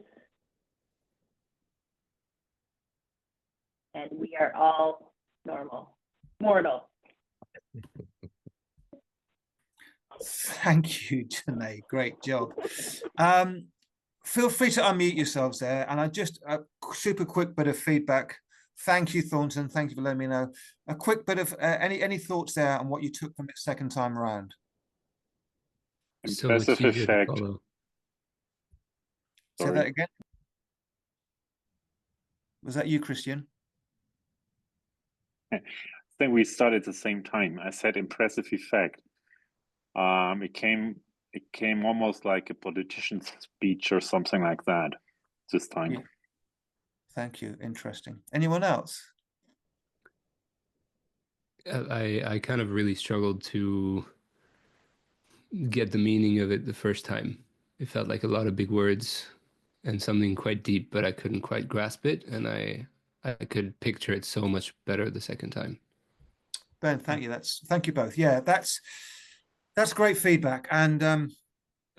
Speaker 5: And we are mortal.
Speaker 1: Thank you, Janae. Great job. Feel free to unmute yourselves there. And I just a super quick bit of feedback. Thank you, Thornton. Thank you for letting me know. A quick bit of any thoughts there on what you took from it second time around?
Speaker 4: So much
Speaker 7: Impressive
Speaker 4: easier to
Speaker 7: effect.
Speaker 4: follow.
Speaker 1: Say
Speaker 7: Sorry.
Speaker 1: that again. Was that you, Christian?
Speaker 7: I think we started at the same time. I said impressive effect. It came almost like a politician's speech or something like that this time.
Speaker 1: Yeah. Thank you. Interesting. Anyone else?
Speaker 4: I kind of really struggled to get the meaning of it the first time. It felt like a lot of big words and something quite deep, but I couldn't quite grasp it, and I could picture it so much better the second time.
Speaker 1: Ben, thank you. Thank you both. Yeah, that's great feedback. And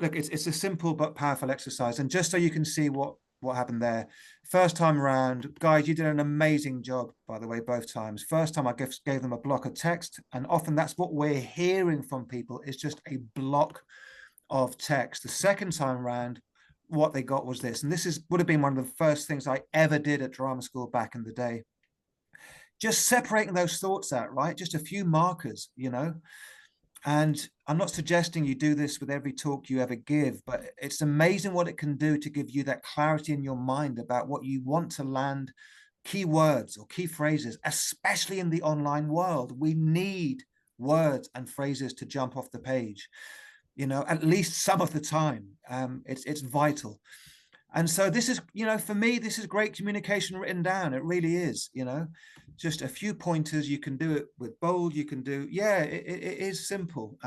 Speaker 1: look, it's a simple but powerful exercise. And just so you can see what happened there, first time around, guys, you did an amazing job, by the way, both times. First time I gave them a block of text, and often that's what we're hearing from people is just a block of text. The second time around, what they got was this, and this would have been one of the first things I ever did at drama school back in the day. Just separating those thoughts out, right? Just a few markers, you know. And I'm not suggesting you do this with every talk you ever give, but it's amazing what it can do to give you that clarity in your mind about what you want to land, key words or key phrases, especially in the online world. We need words and phrases to jump off the page, you know, at least some of the time. It's vital. And so this is, you know, for me, this is great communication written down. It really is, you know, just a few pointers. You can do it with bold. You can do, yeah, it is simple.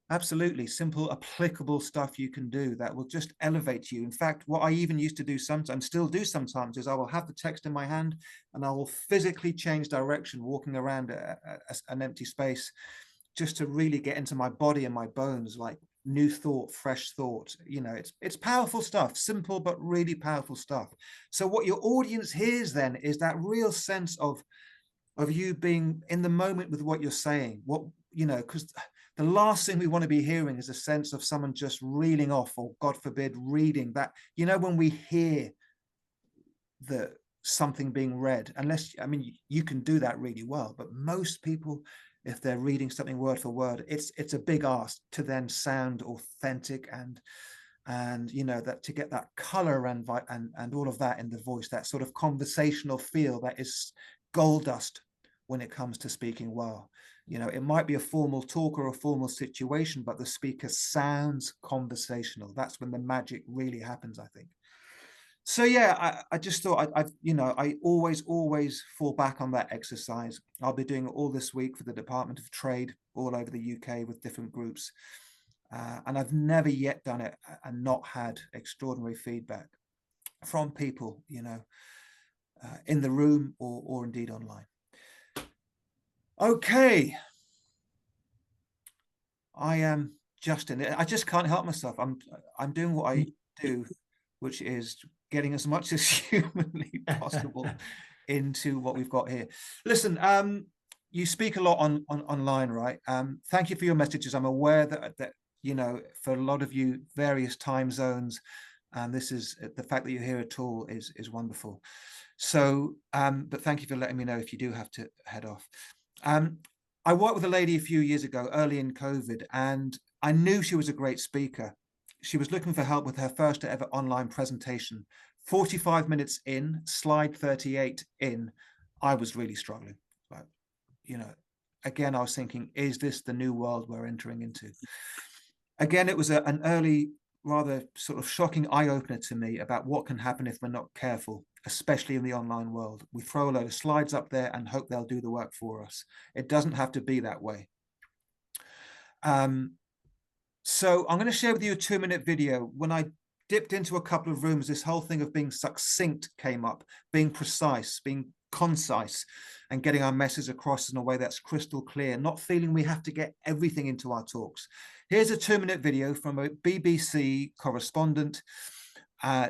Speaker 1: Absolutely simple, applicable stuff you can do that will just elevate you. In fact, what I even used to do sometimes, still do sometimes, is I will have the text in my hand and I will physically change direction, walking around an empty space, just to really get into my body and my bones, like new thought, fresh thought. You know, it's powerful stuff, simple but really powerful stuff. So what your audience hears then is that real sense of you being in the moment with what you're saying. What, you know, because the last thing we want to be hearing is a sense of someone just reeling off, or God forbid, reading that. You know, when we hear the something being read, unless, I mean, you can do that really well, but most people, if they're reading something word for word, it's a big ask to then sound authentic and you know, that to get that color and all of that in the voice, that sort of conversational feel that is gold dust when it comes to speaking well. You know, it might be a formal talk or a formal situation, but the speaker sounds conversational. That's when the magic really happens, I think. So yeah, I just thought I always fall back on that exercise. I'll be doing it all this week for the Department of Trade all over the UK with different groups. And I've never yet done it and not had extraordinary feedback from people, you know, in the room or indeed online. Okay. I am Justin. I just can't help myself. I'm doing what I do, which is getting as much as humanly possible into what we've got here. Listen, you speak a lot online, right? Thank you for your messages. I'm aware that you know, for a lot of you, various time zones, and this is the fact that you're here at all is wonderful. So, but thank you for letting me know if you do have to head off. I worked with a lady a few years ago, early in COVID, and I knew she was a great speaker. She was looking for help with her first ever online presentation. 45 minutes in, slide 38 in, I was really struggling. But, you know, again, I was thinking, is this the new world we're entering into? Again, it was an early, rather sort of shocking eye-opener to me about what can happen if we're not careful, especially in the online world. We throw a load of slides up there and hope they'll do the work for us. It doesn't have to be that way. So I'm going to share with you a 2-minute video. When I dipped into a couple of rooms, this whole thing of being succinct came up, being precise, being concise, and getting our message across in a way that's crystal clear, not feeling we have to get everything into our talks. Here's a 2-minute video from a BBC correspondent,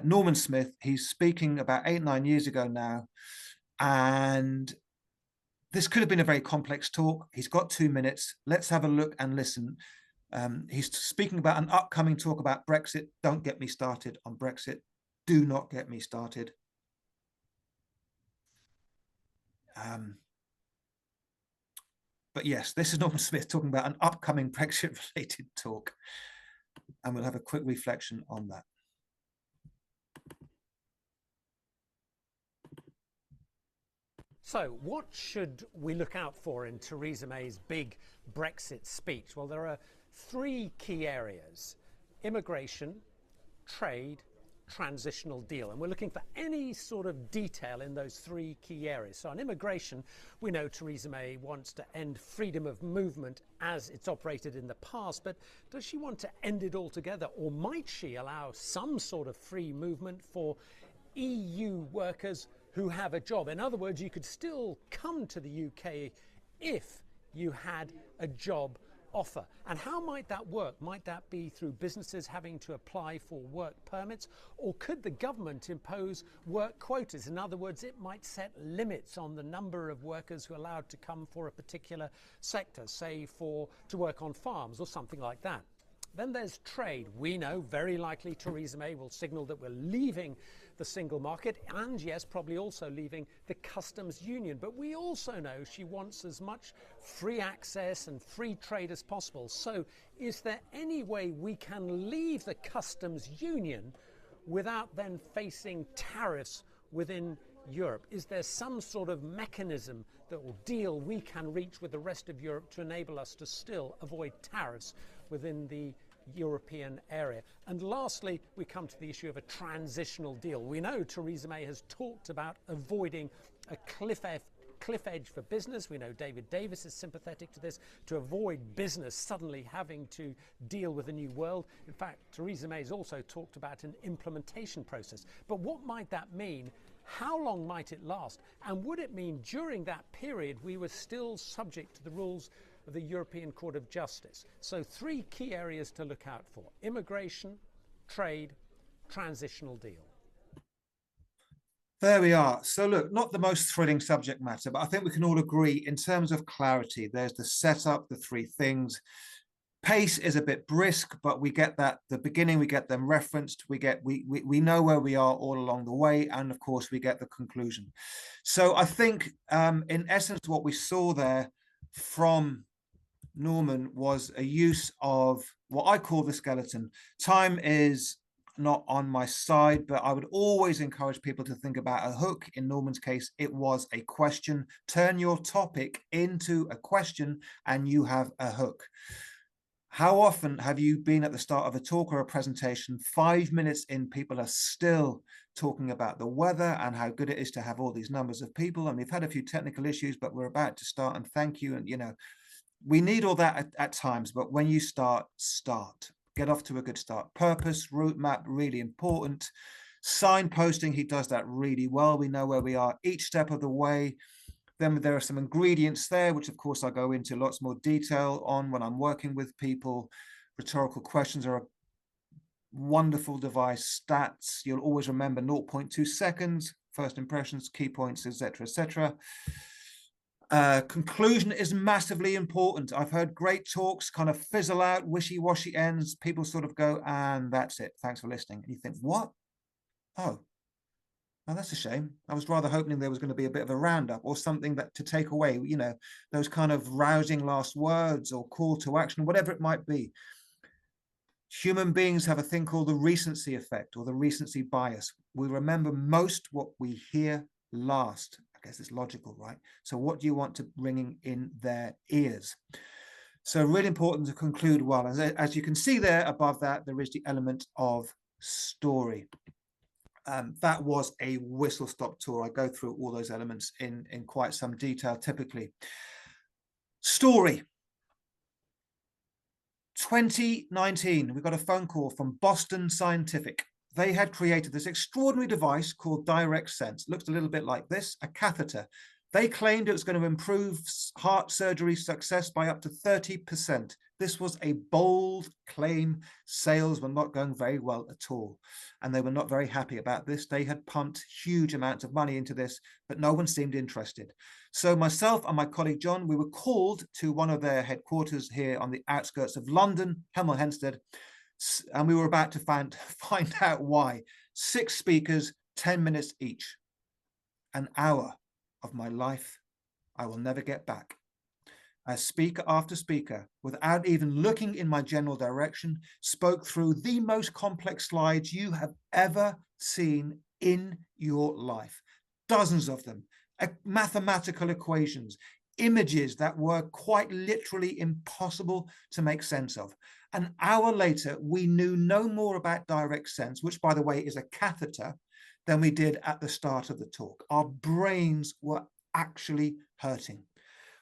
Speaker 1: Norman Smith. He's speaking about 8-9 years ago now, and this could have been a very complex talk. He's got 2 minutes. Let's have a look and listen. He's speaking about an upcoming talk about Brexit. Don't get me started on Brexit. Do not get me started. But yes, this is Norman Smith talking about an upcoming Brexit-related talk. And we'll have a quick reflection on that.
Speaker 8: So what should we look out for in Theresa May's big Brexit speech? Well, there are three key areas: immigration, trade, transitional deal. And we're looking for any sort of detail in those three key areas. So on immigration, we know Theresa May wants to end freedom of movement as it's operated in the past, but does she want to end it altogether, or might she allow some sort of free movement for EU workers who have a job? In other words, you could still come to the UK if you had a job offer. And how might that work? Might that be through businesses having to apply for work permits, or could the government impose work quotas? In other words, it might set limits on the number of workers who are allowed to come for a particular sector, say to work on farms or something like that. Then there's trade. We know very likely Theresa May will signal that we're leaving the single market, and yes, probably also leaving the customs union. But we also know she wants as much free access and free trade as possible. So is there any way we can leave the customs union without then facing tariffs within Europe? Is there some sort of mechanism that will we can reach with the rest of Europe to enable us to still avoid tariffs within the European area? And lastly, we come to the issue of a transitional deal. We know Theresa May has talked about avoiding a cliff edge for business. We know David Davis is sympathetic to this, to avoid business suddenly having to deal with a new world. In fact, Theresa May has also talked about an implementation process. But what might that mean? How long might it last? And would it mean during that period we were still subject to the rules of the European Court of Justice? So three key areas to look out for: immigration, trade, transitional deal.
Speaker 1: There we are. So look, not the most thrilling subject matter, but I think we can all agree in terms of clarity. There's the setup, the three things. Pace is a bit brisk, but we get that the beginning, we get them referenced, we know where we are all along the way, and of course we get the conclusion. So I think in essence what we saw there from Norman was a use of what I call the skeleton. Time is not on my side, but I would always encourage people to think about a hook. In Norman's case, it was a question. Turn your topic into a question and you have a hook. How often have you been at the start of a talk or a presentation, 5 minutes in, people are still talking about the weather and how good it is to have all these numbers of people? And we've had a few technical issues, but we're about to start, and thank you. And, you know, we need all that at times, but when you start. Get off to a good start. Purpose, route map, really important. Signposting, he does that really well. We know where we are each step of the way. Then there are some ingredients there, which of course I go into lots more detail on when I'm working with people. Rhetorical questions are a wonderful device. Stats, you'll always remember 0.2 seconds, first impressions, key points, etc., etc. Conclusion is massively important. I've heard great talks kind of fizzle out, wishy-washy ends. People sort of go, and that's it. Thanks for listening. And you think, what? Oh, that's a shame. I was rather hoping there was going to be a bit of a roundup or something that to take away, you know, those kind of rousing last words or call to action, whatever it might be. Human beings have a thing called the recency effect or the recency bias. We remember most what we hear last. I guess it's logical, right? So what do you want to ringing in their ears? So really important to conclude well. As you can see there above that, there is the element of story. That was a whistle-stop tour. I go through all those elements in quite some detail typically. Story. 2019, we got a phone call from Boston Scientific. They had created this extraordinary device called Direct Sense. Looks a little bit like this, a catheter. They claimed it was going to improve heart surgery success by up to 30%. This was a bold claim. Sales were not going very well at all, and they were not very happy about this. They had pumped huge amounts of money into this, but no one seemed interested. So myself and my colleague John, we were called to one of their headquarters here on the outskirts of London, Hemel Hempstead, and we were about to find out why. 6 speakers, 10 minutes each. An hour of my life I will never get back. As speaker after speaker, without even looking in my general direction, spoke through the most complex slides you have ever seen in your life. Dozens of them, mathematical equations, images that were quite literally impossible to make sense of. An hour later, we knew no more about direct sense, which, by the way, is a catheter, than we did at the start of the talk. Our brains were actually hurting.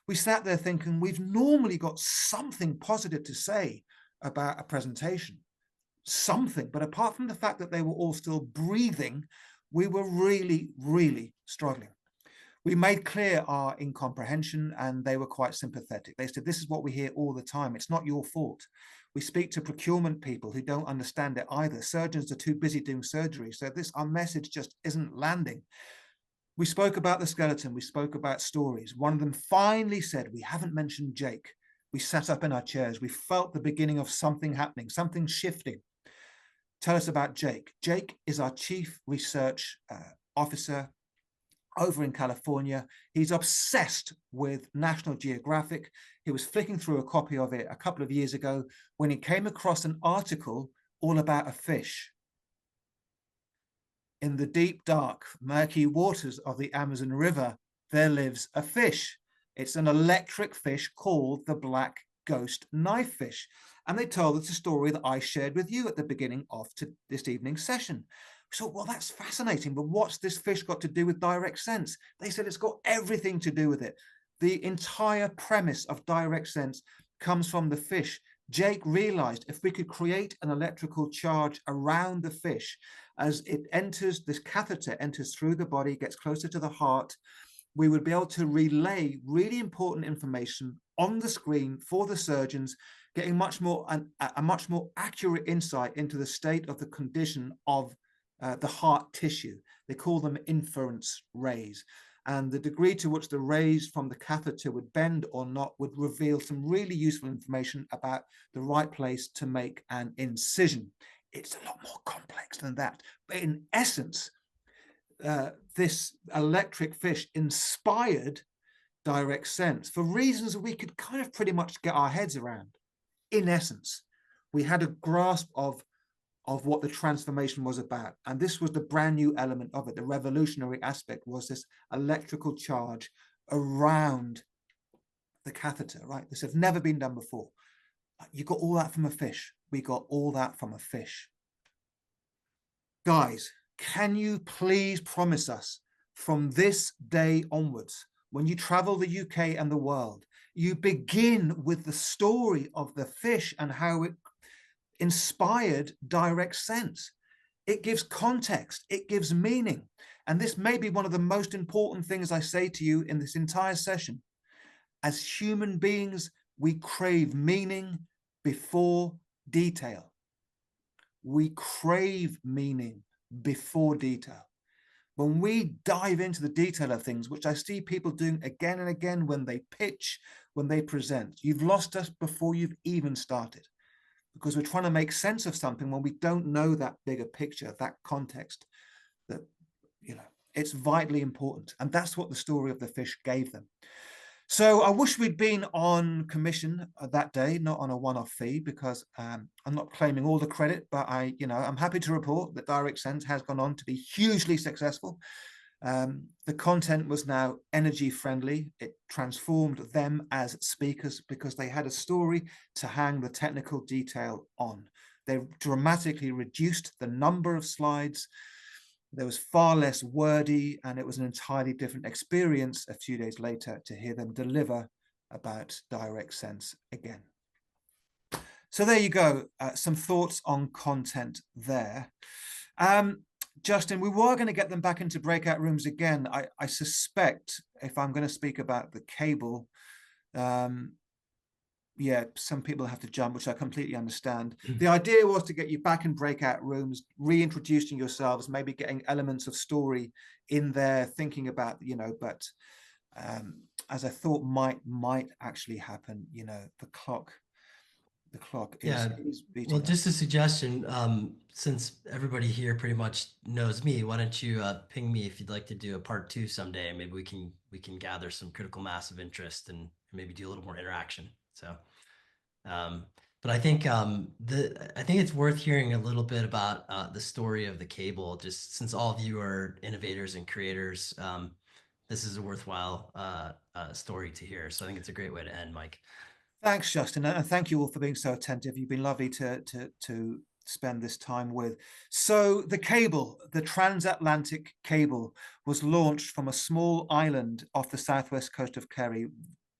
Speaker 1: We sat there thinking, we've normally got something positive to say about a presentation, something, but apart from the fact that they were all still breathing, we were really, really struggling. We made clear our incomprehension, and they were quite sympathetic. They said, this is what we hear all the time. It's not your fault. We speak to procurement people who don't understand it either. Surgeons are too busy doing surgery. So our message just isn't landing. We spoke about the skeleton. We spoke about stories. One of them finally said, we haven't mentioned Jake. We sat up in our chairs. We felt the beginning of something happening, something shifting. Tell us about Jake. Jake is our chief research officer over in California. He's obsessed with National Geographic. He was flicking through a copy of it a couple of years ago when he came across an article all about a fish. In the deep, dark, murky waters of the Amazon River, there lives a fish. It's an electric fish called the black ghost knifefish. And they told us a story that I shared with you at the beginning of this evening's session. So, well, that's fascinating, but what's this fish got to do with direct sense? They said it's got everything to do with it. The entire premise of direct sense comes from the fish. Jake realized if we could create an electrical charge around the fish, as it enters, this catheter enters through the body, gets closer to the heart, we would be able to relay really important information on the screen for the surgeons, getting a much more accurate insight into the state of the condition of the heart tissue. They call them inference rays. And the degree to which the rays from the catheter would bend or not would reveal some really useful information about the right place to make an incision. It's a lot more complex than that. But in essence, this electric fish inspired direct sense for reasons we could kind of pretty much get our heads around. In essence, we had a grasp of what the transformation was about. And this was the brand new element of it. The revolutionary aspect was this electrical charge around the catheter, right? This has never been done before. You got all that from a fish. We got all that from a fish. Guys, can you please promise us from this day onwards, when you travel the UK and the world, you begin with the story of the fish and how it inspired direct sense. It gives context, it gives meaning. And this may be one of the most important things I say to you in this entire session. As human beings, we crave meaning before detail. We crave meaning before detail. When we dive into the detail of things, which I see people doing again and again when they pitch, when they present, you've lost us before you've even started. Because we're trying to make sense of something when we don't know that bigger picture, that context, that, it's vitally important. And that's what the story of the fish gave them. So I wish we'd been on commission that day, not on a one-off fee, because I'm not claiming all the credit, but I'm happy to report that Direct Sense has gone on to be hugely successful. The content was now energy friendly. It transformed them as speakers because they had a story to hang the technical detail on. They dramatically reduced the number of slides. There was far less wordy, and it was an entirely different experience a few days later to hear them deliver about direct sense again. So there you go. Some thoughts on content there. Justin, we were going to get them back into breakout rooms again. I suspect if I'm going to speak about the cable, yeah, some people have to jump, which I completely understand. The idea was to get you back in breakout rooms, reintroducing yourselves, maybe getting elements of story in there, thinking about, but as I thought might actually happen, the clock is beating
Speaker 2: Well,
Speaker 1: up.
Speaker 2: just a suggestion, since everybody here pretty much knows me, why don't you ping me if you'd like to do a part 2 someday, and maybe we can gather some critical mass of interest and maybe do a little more interaction. So, but I think I think it's worth hearing a little bit about the story of the cable, just since all of you are innovators and creators. This is a worthwhile story to hear. So I think it's a great way to end, Mike.
Speaker 1: Thanks, Justin, and thank you all for being so attentive. You've been lovely to spend this time with. So the cable, the transatlantic cable, was launched from a small island off the southwest coast of Kerry,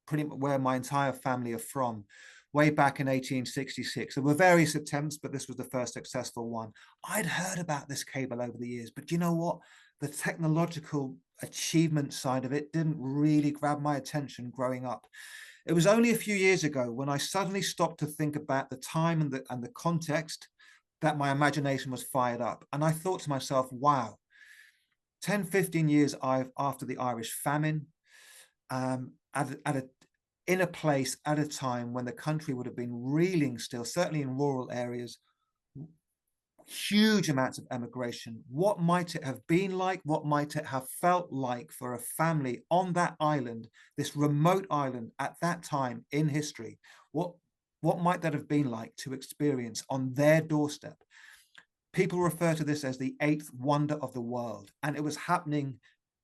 Speaker 1: pretty much where my entire family are from, way back in 1866. There were various attempts, but this was the first successful one. I'd heard about this cable over the years, but you know what? The technological achievement side of it didn't really grab my attention growing up. It was only a few years ago when I suddenly stopped to think about the time and the context that my imagination was fired up. And I thought to myself, wow, 10, 15 years after the Irish famine, in a place at a time when the country would have been reeling still, certainly in rural areas, huge amounts of emigration. What might it have been like? What might it have felt like for a family on that island, this remote island at that time in history? What might that have been like to experience on their doorstep? People refer to this as the 8th wonder of the world, and it was happening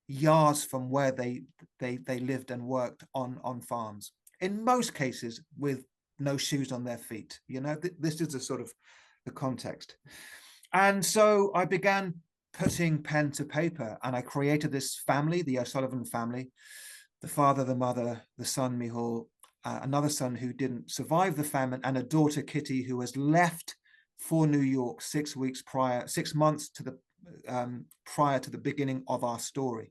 Speaker 1: yards from where they lived and worked on farms, in most cases with no shoes on their feet. This is the sort of the context. And so I began putting pen to paper, and I created this family, the O'Sullivan family, the father, the mother, the son, Mihal, another son who didn't survive the famine, and a daughter, Kitty, who has left for New York 6 months to the prior to the beginning of our story.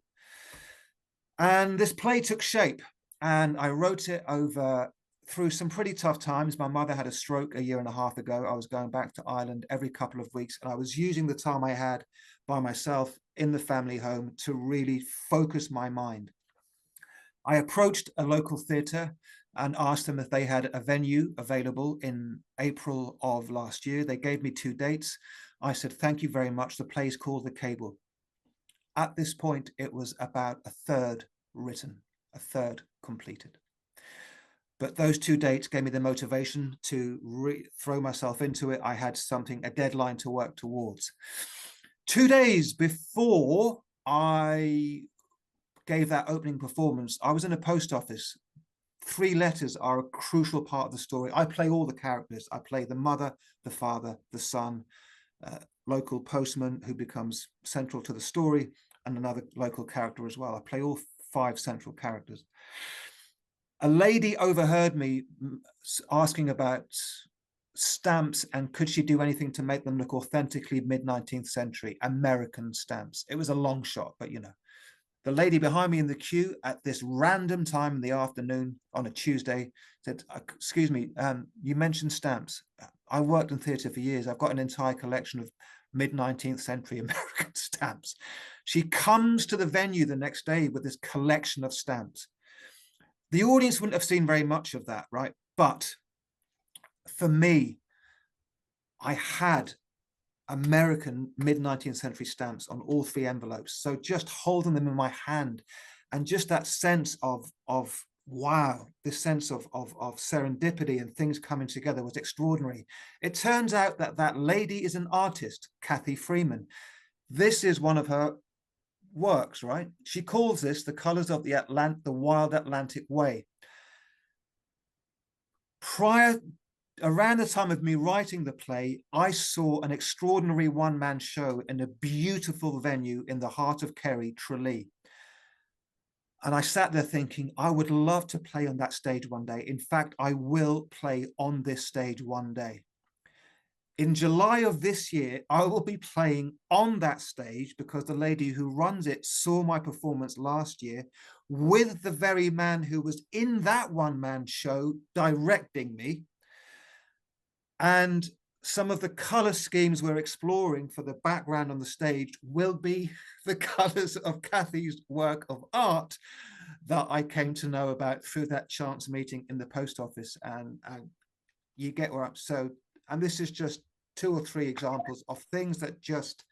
Speaker 1: And this play took shape, and I wrote it through some pretty tough times. My mother had a stroke a year and a half ago. I was going back to Ireland every couple of weeks, and I was using the time I had by myself in the family home to really focus my mind. I approached a local theatre and asked them if they had a venue available in April of last year. They gave me 2 dates. I said, thank you very much. The play's called The Cable. At this point, it was about a third written, a third completed. But those 2 dates gave me the motivation to throw myself into it. I had a deadline to work towards. 2 days before I gave that opening performance, I was in a post office. 3 letters are a crucial part of the story. I play all the characters. I play the mother, the father, the son, local postman who becomes central to the story, and another local character as well. I play all 5 central characters. A lady overheard me asking about stamps and could she do anything to make them look authentically mid-19th century American stamps. It was a long shot, but the lady behind me in the queue at this random time in the afternoon on a Tuesday said, excuse me, you mentioned stamps. I worked in theatre for years. I've got an entire collection of mid-19th century American stamps. She comes to the venue the next day with this collection of stamps. The audience wouldn't have seen very much of that, right? But for me, I had American mid-19th century stamps on all 3 envelopes. So just holding them in my hand and just that sense of wow, this sense of serendipity and things coming together was extraordinary. It turns out that lady is an artist, Kathy Freeman. This is one of her works, right? She calls this the colors of the wild Atlantic way. Around the time of me writing the play, I saw an extraordinary one-man show in a beautiful venue in the heart of Kerry, Tralee. And I sat there thinking, I would love to play on that stage one day. In fact, I will play on this stage one day. In July of this year, I will be playing on that stage because the lady who runs it saw my performance last year, with the very man who was in that one-man show directing me. And some of the color schemes we're exploring for the background on the stage will be the colors of Kathy's work of art that I came to know about through that chance meeting in the post office. And you get where I'm so, and this is just 2 or 3 examples of things that just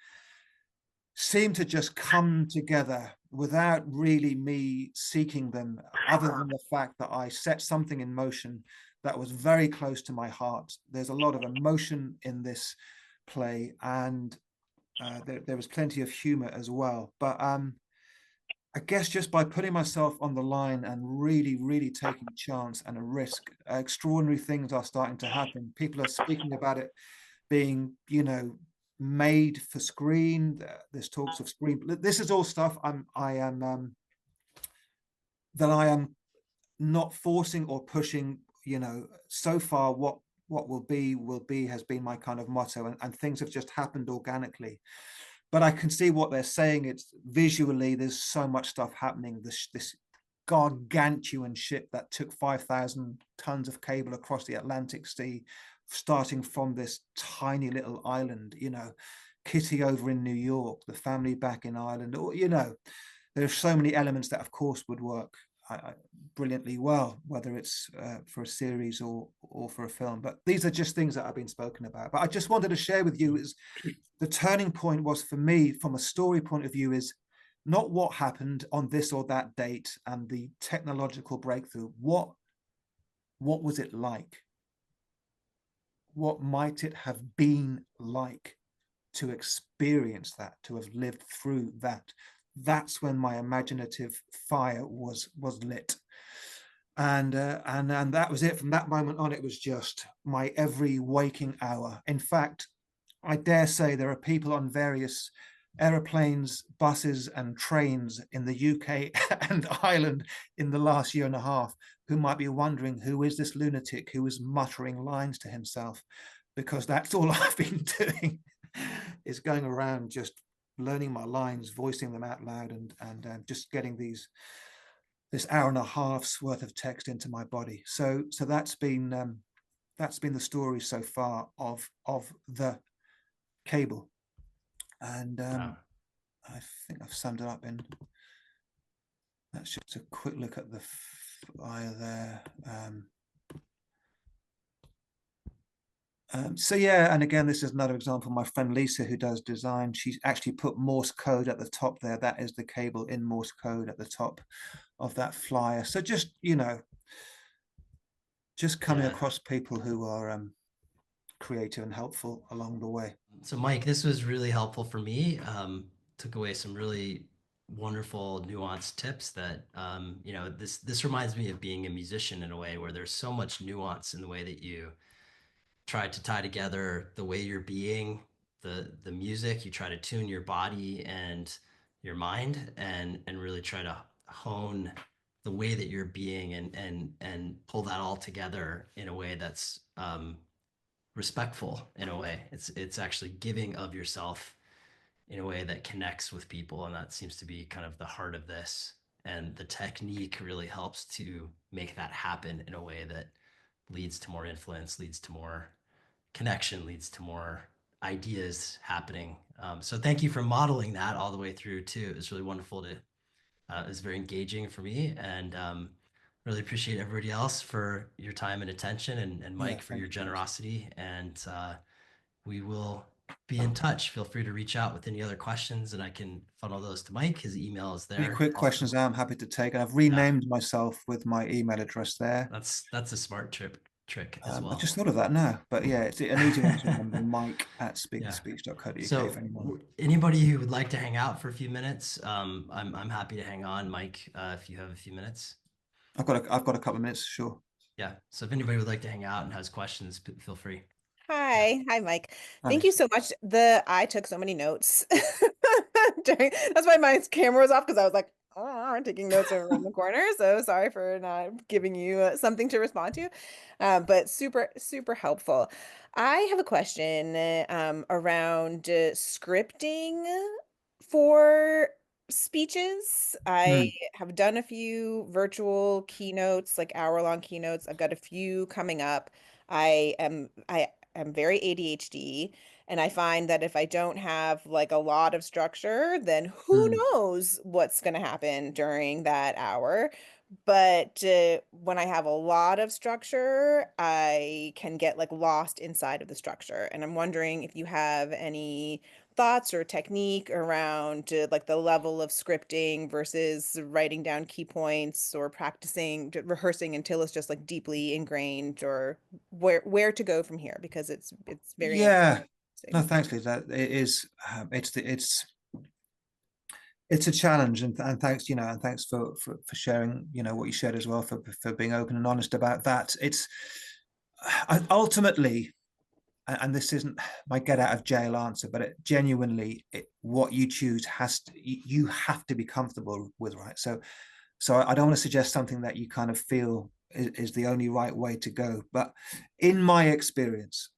Speaker 1: seem to just come together without really me seeking them, other than the fact that I set something in motion that was very close to my heart. There's a lot of emotion in this play, and there was plenty of humor as well. But I guess just by putting myself on the line and really, really taking a chance and a risk, extraordinary things are starting to happen. People are speaking about it being, you know, made for screen. There's talks of screen. This is all stuff I am not forcing or pushing. You know, so far what will be has been my kind of motto, and things have just happened organically. But I can see what they're saying. It's visually, there's so much stuff happening. This gargantuan ship that took 5,000 tons of cable across the Atlantic Sea, starting from this tiny little island, you know, Kitty over in New York, the family back in Ireland, or, you know, there's so many elements that of course would work brilliantly well, whether it's for a series or for a film. But these are just things that have been spoken about. But I just wanted to share with you is the turning point was, for me, from a story point of view, is not what happened on this or that date and the technological breakthrough. What was it like? What might it have been like to experience that, to have lived through that? That's when my imaginative fire was lit, and that was it. From that moment on, it was just my every waking hour. In fact, I dare say there are people on various aeroplanes, buses, and trains in the UK and Ireland in the last year and a half who might be wondering, who is this lunatic who is muttering lines to himself? Because that's all I've been doing, is going around just learning my lines, voicing them out loud, and just getting this hour and a half's worth of text into my body. So that's been the story so far of the cable, and
Speaker 2: Wow.
Speaker 1: I think I've summed it up in. That's just a quick look at the flyer there. So yeah, and again, this is another example. My friend Lisa, who does design, she's actually put Morse code at the top there. That is the cable in Morse code at the top of that flyer. So just, you know, just coming across people who are creative and helpful along the way.
Speaker 2: So Mike, this was really helpful for me. Took away some really wonderful nuanced tips that, you know, this reminds me of being a musician in a way where there's so much nuance in the way that you try to tie together the way you're being, the music. You try to tune your body and your mind, and really try to hone the way that you're being, and pull that all together in a way that's respectful. In a way, it's actually giving of yourself in a way that connects with people, and that seems to be kind of the heart of this. And the technique really helps to make that happen in a way that leads to more influence, leads to more connection, leads to more ideas happening. So thank you for modeling that all the way through too. It was really wonderful to, it was very engaging for me, and really appreciate everybody else for your time and attention, and Mike for your generosity. And we will be in touch. Feel free to reach out with any other questions, and I can funnel those to Mike. His email is there.
Speaker 1: Any quick questions I'm happy to take. I've renamed myself with my email address there.
Speaker 2: That's a smart trick as well.
Speaker 1: I just thought of that now, but yeah, it's an easy one to remember. Mike at speakthespeech.co.uk.
Speaker 2: So
Speaker 1: if anyone.
Speaker 2: anybody who would like to hang out for a few minutes, I'm happy to hang on, Mike, if you have a few minutes.
Speaker 1: I've got a couple of minutes, sure.
Speaker 2: Yeah. So if anybody would like to hang out and has questions, feel free.
Speaker 9: Hi, Mike. Thank you so much. I took so many notes. That's why my camera was off, because I was like, oh, I'm taking notes over in the corner. So sorry for not giving you something to respond to, but super, super helpful. I have a question around scripting for speeches. I have done a few virtual keynotes, like hour-long keynotes. I've got a few coming up. I am very ADHD, and I find that if I don't have like a lot of structure, then who knows what's going to happen during that hour. But when I have a lot of structure, I can get like lost inside of the structure. And I'm wondering if you have any thoughts or technique around like the level of scripting versus writing down key points or practicing, rehearsing until it's just like deeply ingrained, or where to go from here, because it's very
Speaker 1: Yeah. No,
Speaker 9: interesting.
Speaker 1: thanks, Lisa. It is. It's a challenge, and thanks, and thanks for sharing, what you shared as well, for being open and honest about that. It's ultimately, and this isn't my get out of jail answer, but it genuinely, what you choose you have to be comfortable with, right? So I don't want to suggest something that you kind of feel is the only right way to go, but in my experience,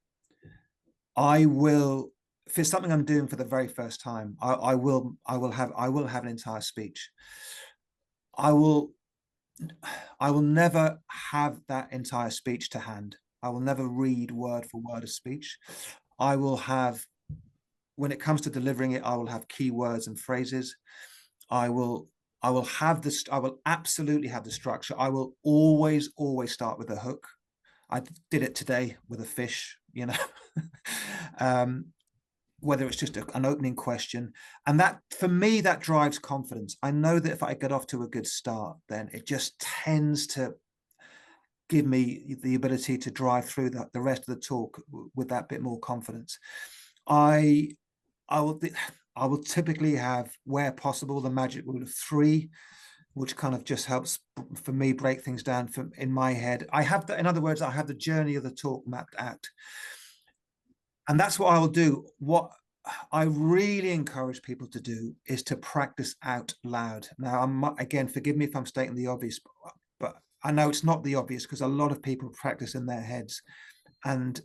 Speaker 1: I will, if it's something I'm doing for the very first time, I will have an entire speech. I will never have that entire speech to hand. I will never read word for word a speech. I will have, when it comes to delivering it, I will have keywords and phrases. I will have this. I will absolutely have the structure. I will always start with a hook. I did it today with a fish, whether it's just an opening question. And that, for me, that drives confidence. I know that if I get off to a good start, then it just tends to give me the ability to drive through the rest of the talk with that bit more confidence. I will typically have, where possible, the magic rule of 3, which kind of just helps for me break things down in my head. I have in other words, I have the journey of the talk mapped out. And that's what I will do. What I really encourage people to do is to practice out loud. Now, again, forgive me if I'm stating the obvious, but I know it's not the obvious, because a lot of people practice in their heads, and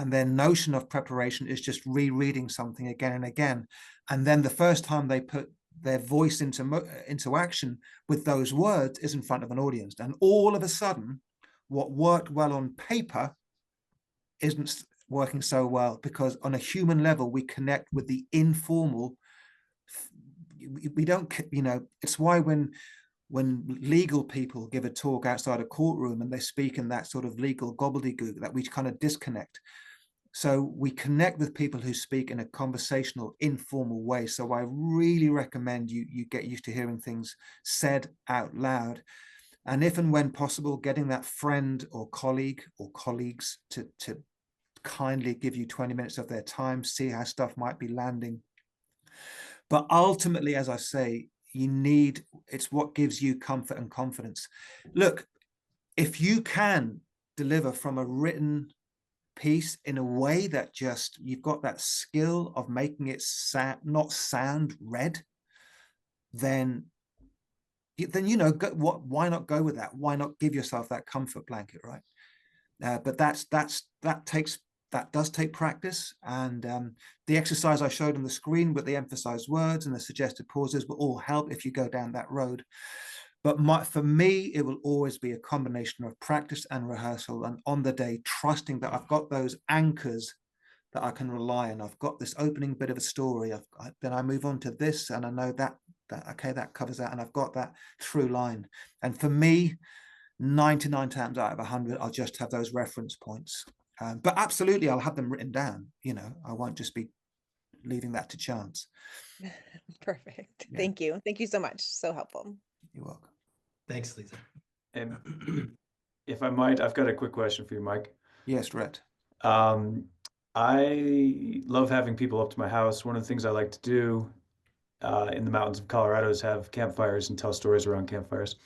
Speaker 1: their notion of preparation is just rereading something again and again. And then the first time they put their voice into action with those words is in front of an audience. And all of a sudden, what worked well on paper isn't working so well, because on a human level, we connect with the informal. We don't, it's why when legal people give a talk outside a courtroom and they speak in that sort of legal gobbledygook, that we kind of disconnect. So we connect with people who speak in a conversational, informal way. So I really recommend you get used to hearing things said out loud. And if and when possible, getting that friend or colleague or colleagues to kindly give you 20 minutes of their time, see how stuff might be landing. But ultimately, as I say, it's what gives you comfort and confidence. Look, if you can deliver from a written piece in a way that just, you've got that skill of making it not sound read, then why not go with that? Why not give yourself that comfort blanket, right? But that does take practice, and the exercise I showed on the screen with the emphasized words and the suggested pauses will all help if you go down that road. But for me, it will always be a combination of practice and rehearsal, and on the day, trusting that I've got those anchors that I can rely on. I've got this opening bit of a story. Then I move on to this, and I know that okay, that covers that, and I've got that through line. And for me, 99 times out of 100, I'll just have those reference points. But absolutely, I'll have them written down. I won't just be leaving that to chance.
Speaker 9: Perfect.
Speaker 1: Yeah.
Speaker 9: Thank you. Thank you so much. So helpful.
Speaker 1: You're welcome.
Speaker 2: Thanks, Lisa.
Speaker 10: And if I might, I've got a quick question for you, Mike.
Speaker 1: Yes, Rhett.
Speaker 10: I love having people up to my house. One of the things I like to do in the mountains of Colorado is have campfires and tell stories around campfires.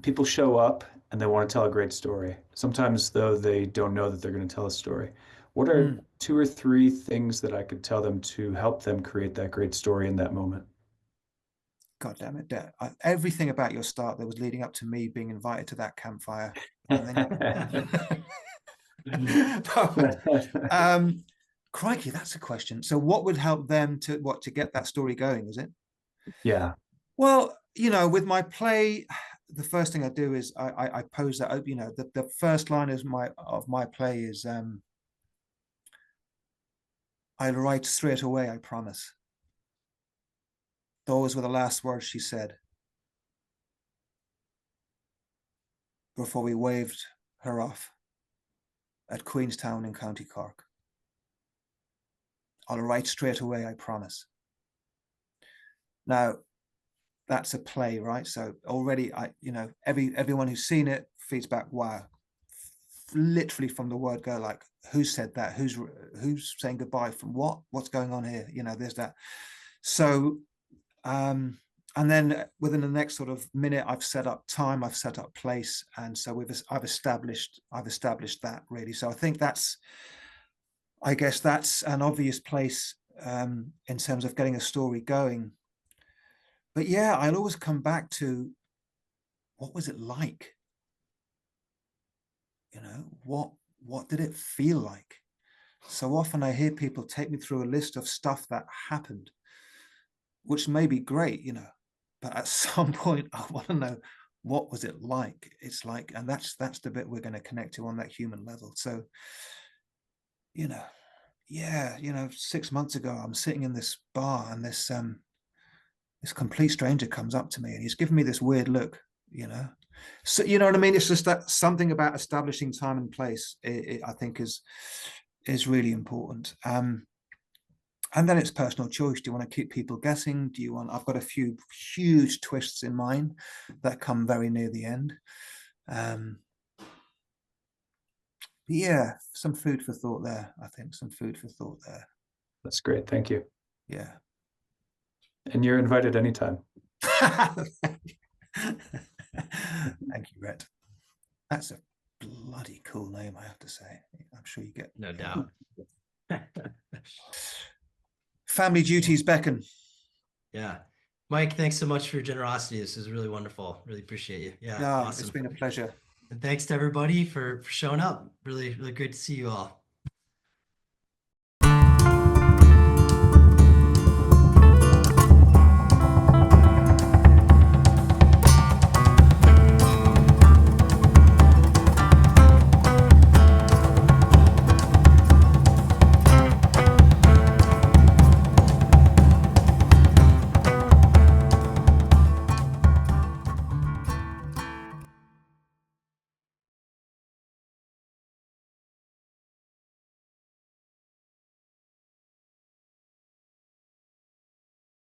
Speaker 10: People show up and they want to tell a great story. Sometimes, though, they don't know that they're going to tell a story. What are 2 or 3 things that I could tell them to help them create that great story in that moment?
Speaker 1: God damn it. Everything about your start that was leading up to me being invited to that campfire. And then crikey, that's a question. So what would help them to get that story going, is it?
Speaker 10: Yeah.
Speaker 1: Well, you know, with my play, the first thing I do is I pose that, you know, the first line of my play is I'll write straight away, I promise. Those were the last words she said before we waved her off at Queenstown in County Cork. I'll write straight away, I promise. Now, that's a play, right? So already, you know, everyone who's seen it feeds back, wow, literally from the word go, like, who said that? Who's saying goodbye? From what? What's going on here? You know, there's that. So, and then within the next sort of minute, I've set up time, I've set up place, and so I've established that really. So I think I guess that's an obvious place in terms of getting a story going. But yeah, I'll always come back to, what was it like? You know, what did it feel like? So often I hear people take me through a list of stuff that happened, which may be great, you know, but at some point I want to know, what was it like? It's like, and that's the bit we're going to connect to on that human level. So, you know, yeah, you know, 6 months ago, I'm sitting in this bar and this complete stranger comes up to me and he's giving me this weird look, you know. So, you know what I mean? It's just that something about establishing time and place, I think is really important. And then it's personal choice. Do you want to keep people guessing? Do you want, I've got a few huge twists in mind that come very near the end. Yeah, some food for thought there. I think some food for thought there.
Speaker 10: That's great. Thank you.
Speaker 1: Yeah.
Speaker 10: And you're invited anytime.
Speaker 1: Thank you, Rhett. That's a bloody cool name, I have to say. I'm sure you get.
Speaker 2: No doubt.
Speaker 1: Family duties beckon.
Speaker 2: Yeah. Mike, thanks so much for your generosity. This is really wonderful. Really appreciate you. Yeah.
Speaker 1: No,
Speaker 2: Awesome.
Speaker 1: It's been a pleasure.
Speaker 2: And thanks to everybody for showing up. Really, really great to see you all.